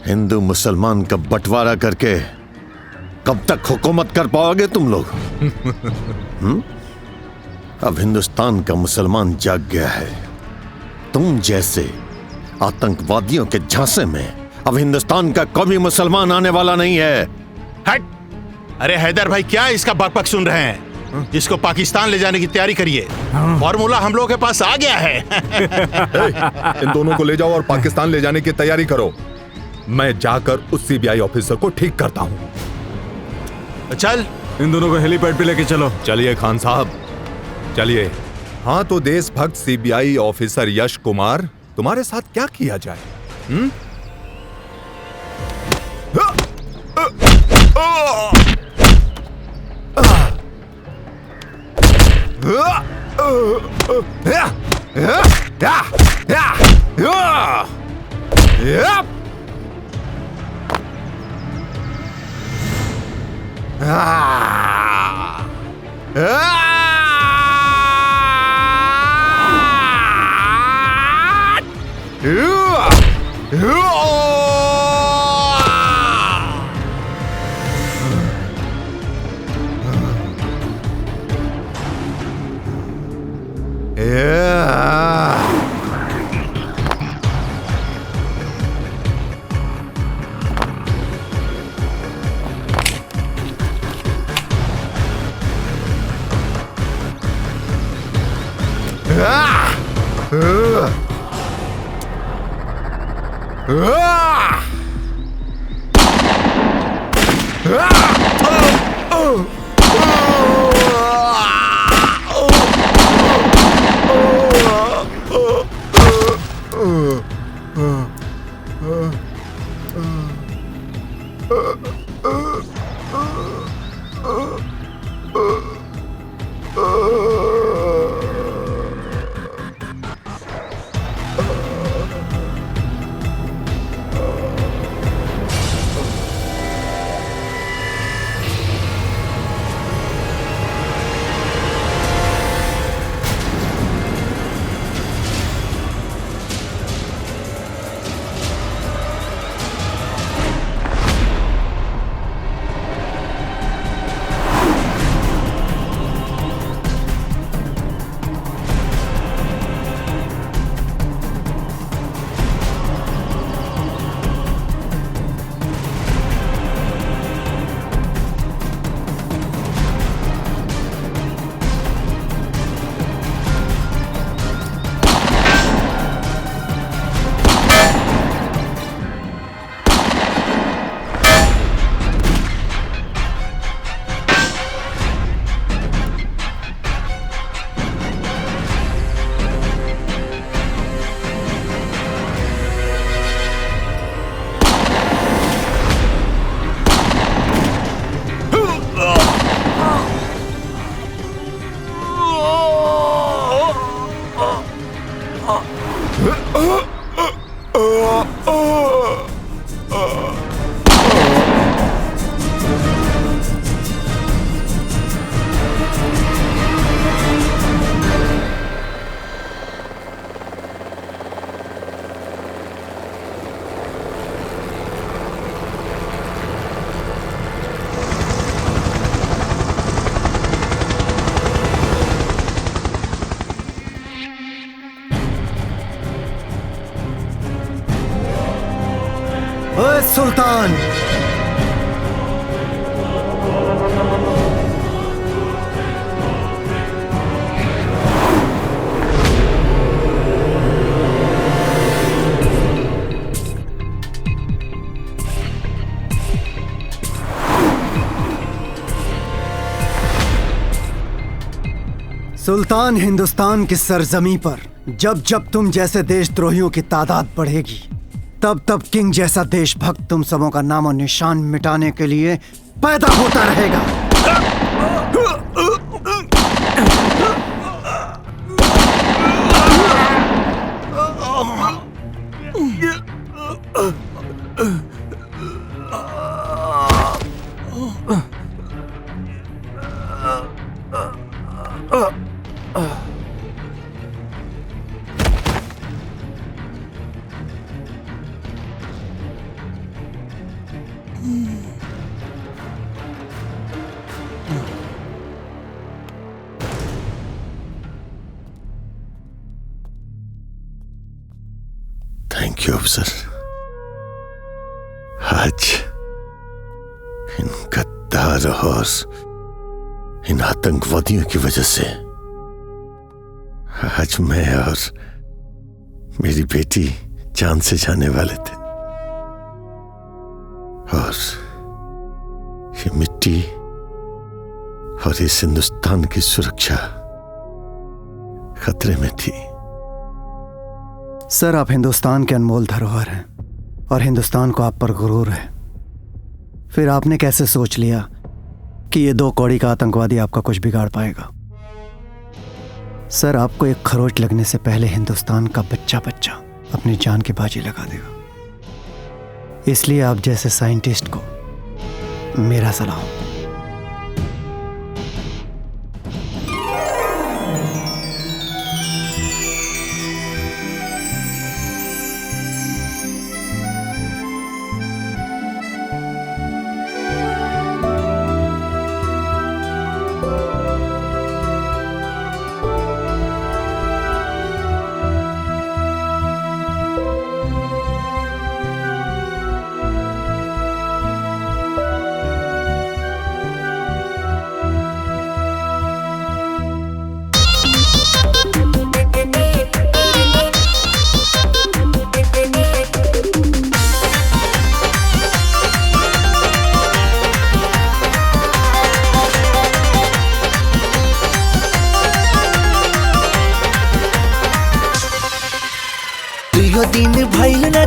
हिंदू मुसलमान का बंटवारा करके कब तक हुकूमत कर पाओगे तुम लोग? अब हिंदुस्तान का मुसलमान जाग गया है। तुम जैसे आतंकवादियों के झांसे में अब हिंदुस्तान का कभी मुसलमान आने वाला नहीं है। हट! अरे हैदर भाई, क्या इसका बकबक सुन रहे हैं? इसको पाकिस्तान ले जाने की तैयारी करिए। फॉर्मूला हम लोगों के पास आ गया है। इन दोनों को ले जाओ और पाकिस्तान ले जाने की तैयारी करो। मैं जाकर उस सीबीआई ऑफिसर को ठीक करता हूं। चल, इन दोनों को हेलीपैड पे लेके चलो। चलिए खान साहब, चलिए। हाँ तो देशभक्त सीबीआई ऑफिसर यश कुमार, तुम्हारे साथ क्या किया जाए? ओए सुल्तान, सुल्तान, हिंदुस्तान की सरजमी पर जब जब तुम जैसे देशद्रोहियों की तादाद बढ़ेगी, तब तब किंग जैसा देशभक्त तुम सबों का नामो निशान मिटाने के लिए पैदा होता रहेगा। थैंक यू अफसर। आज इन गद्दार और इन आतंकवादियों की वजह से आज मैं और मेरी बेटी जान से जाने वाले थे, और ये मिट्टी और इस हिंदुस्तान की सुरक्षा खतरे में थी। सर, आप हिंदुस्तान के अनमोल धरोहर हैं और हिंदुस्तान को आप पर गुरूर है। फिर आपने कैसे सोच लिया कि ये 2 कौड़ी का आतंकवादी आपका कुछ बिगाड़ पाएगा? सर, आपको एक खरोच लगने से पहले हिंदुस्तान का बच्चा बच्चा अपनी जान की बाजी लगा देगा। इसलिए आप जैसे साइंटिस्ट को मेरा सलाम।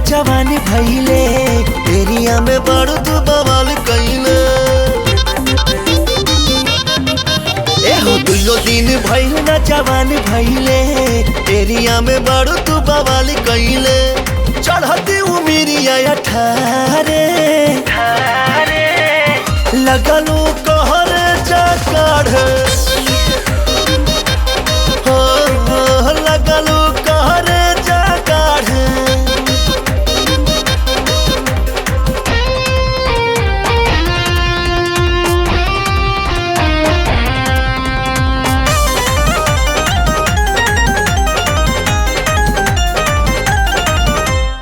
जवानी भइले एरिया में बड़ तू बवाल कइले एहो दुइयो दिन भइल ना जवान भइले एरिया में बड़ तू बवाल कइले चढ़ती उमिरिया 18 लगलू कहर जा काढ़ लगलू कहर जा काढ़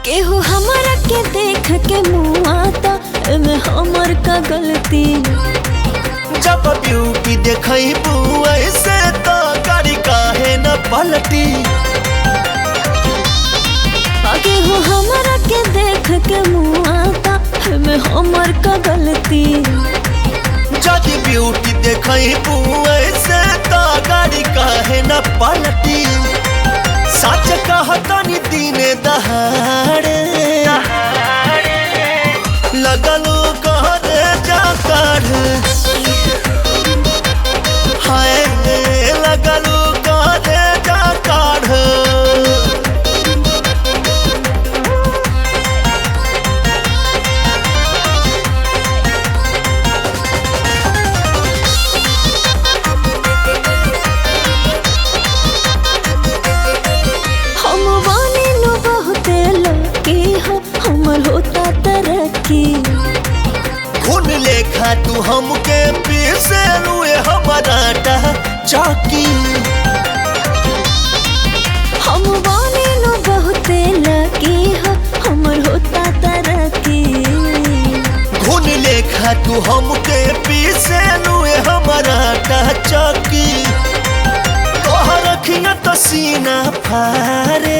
केहू हमरा के देख के मुआता एमे हमर का गलती जब ब्यूटी देखई ऐसे तो गाड़ी काहे न पलटी केहू हमरा के देख के मुआता एमे हमर का गलती जब ब्यूटी देखई ऐसे तो गाड़ी काहे न पलटी सच कहतनी दिने दहाड़े लगलू कहरे जा काढ़ हाय लगलू कहरे जा काढ़ हम वानी नो बहुते लकी हो हमर होता तरक्की खून लेखा तू हमके पीसे रुए हमारा चौकी हम वानी नो बहुते लकी हो हमर होता तरक्की खून लेखा तू हमके पीसे रुए हमारा चौकी तोहर रखिया तो सीना फारे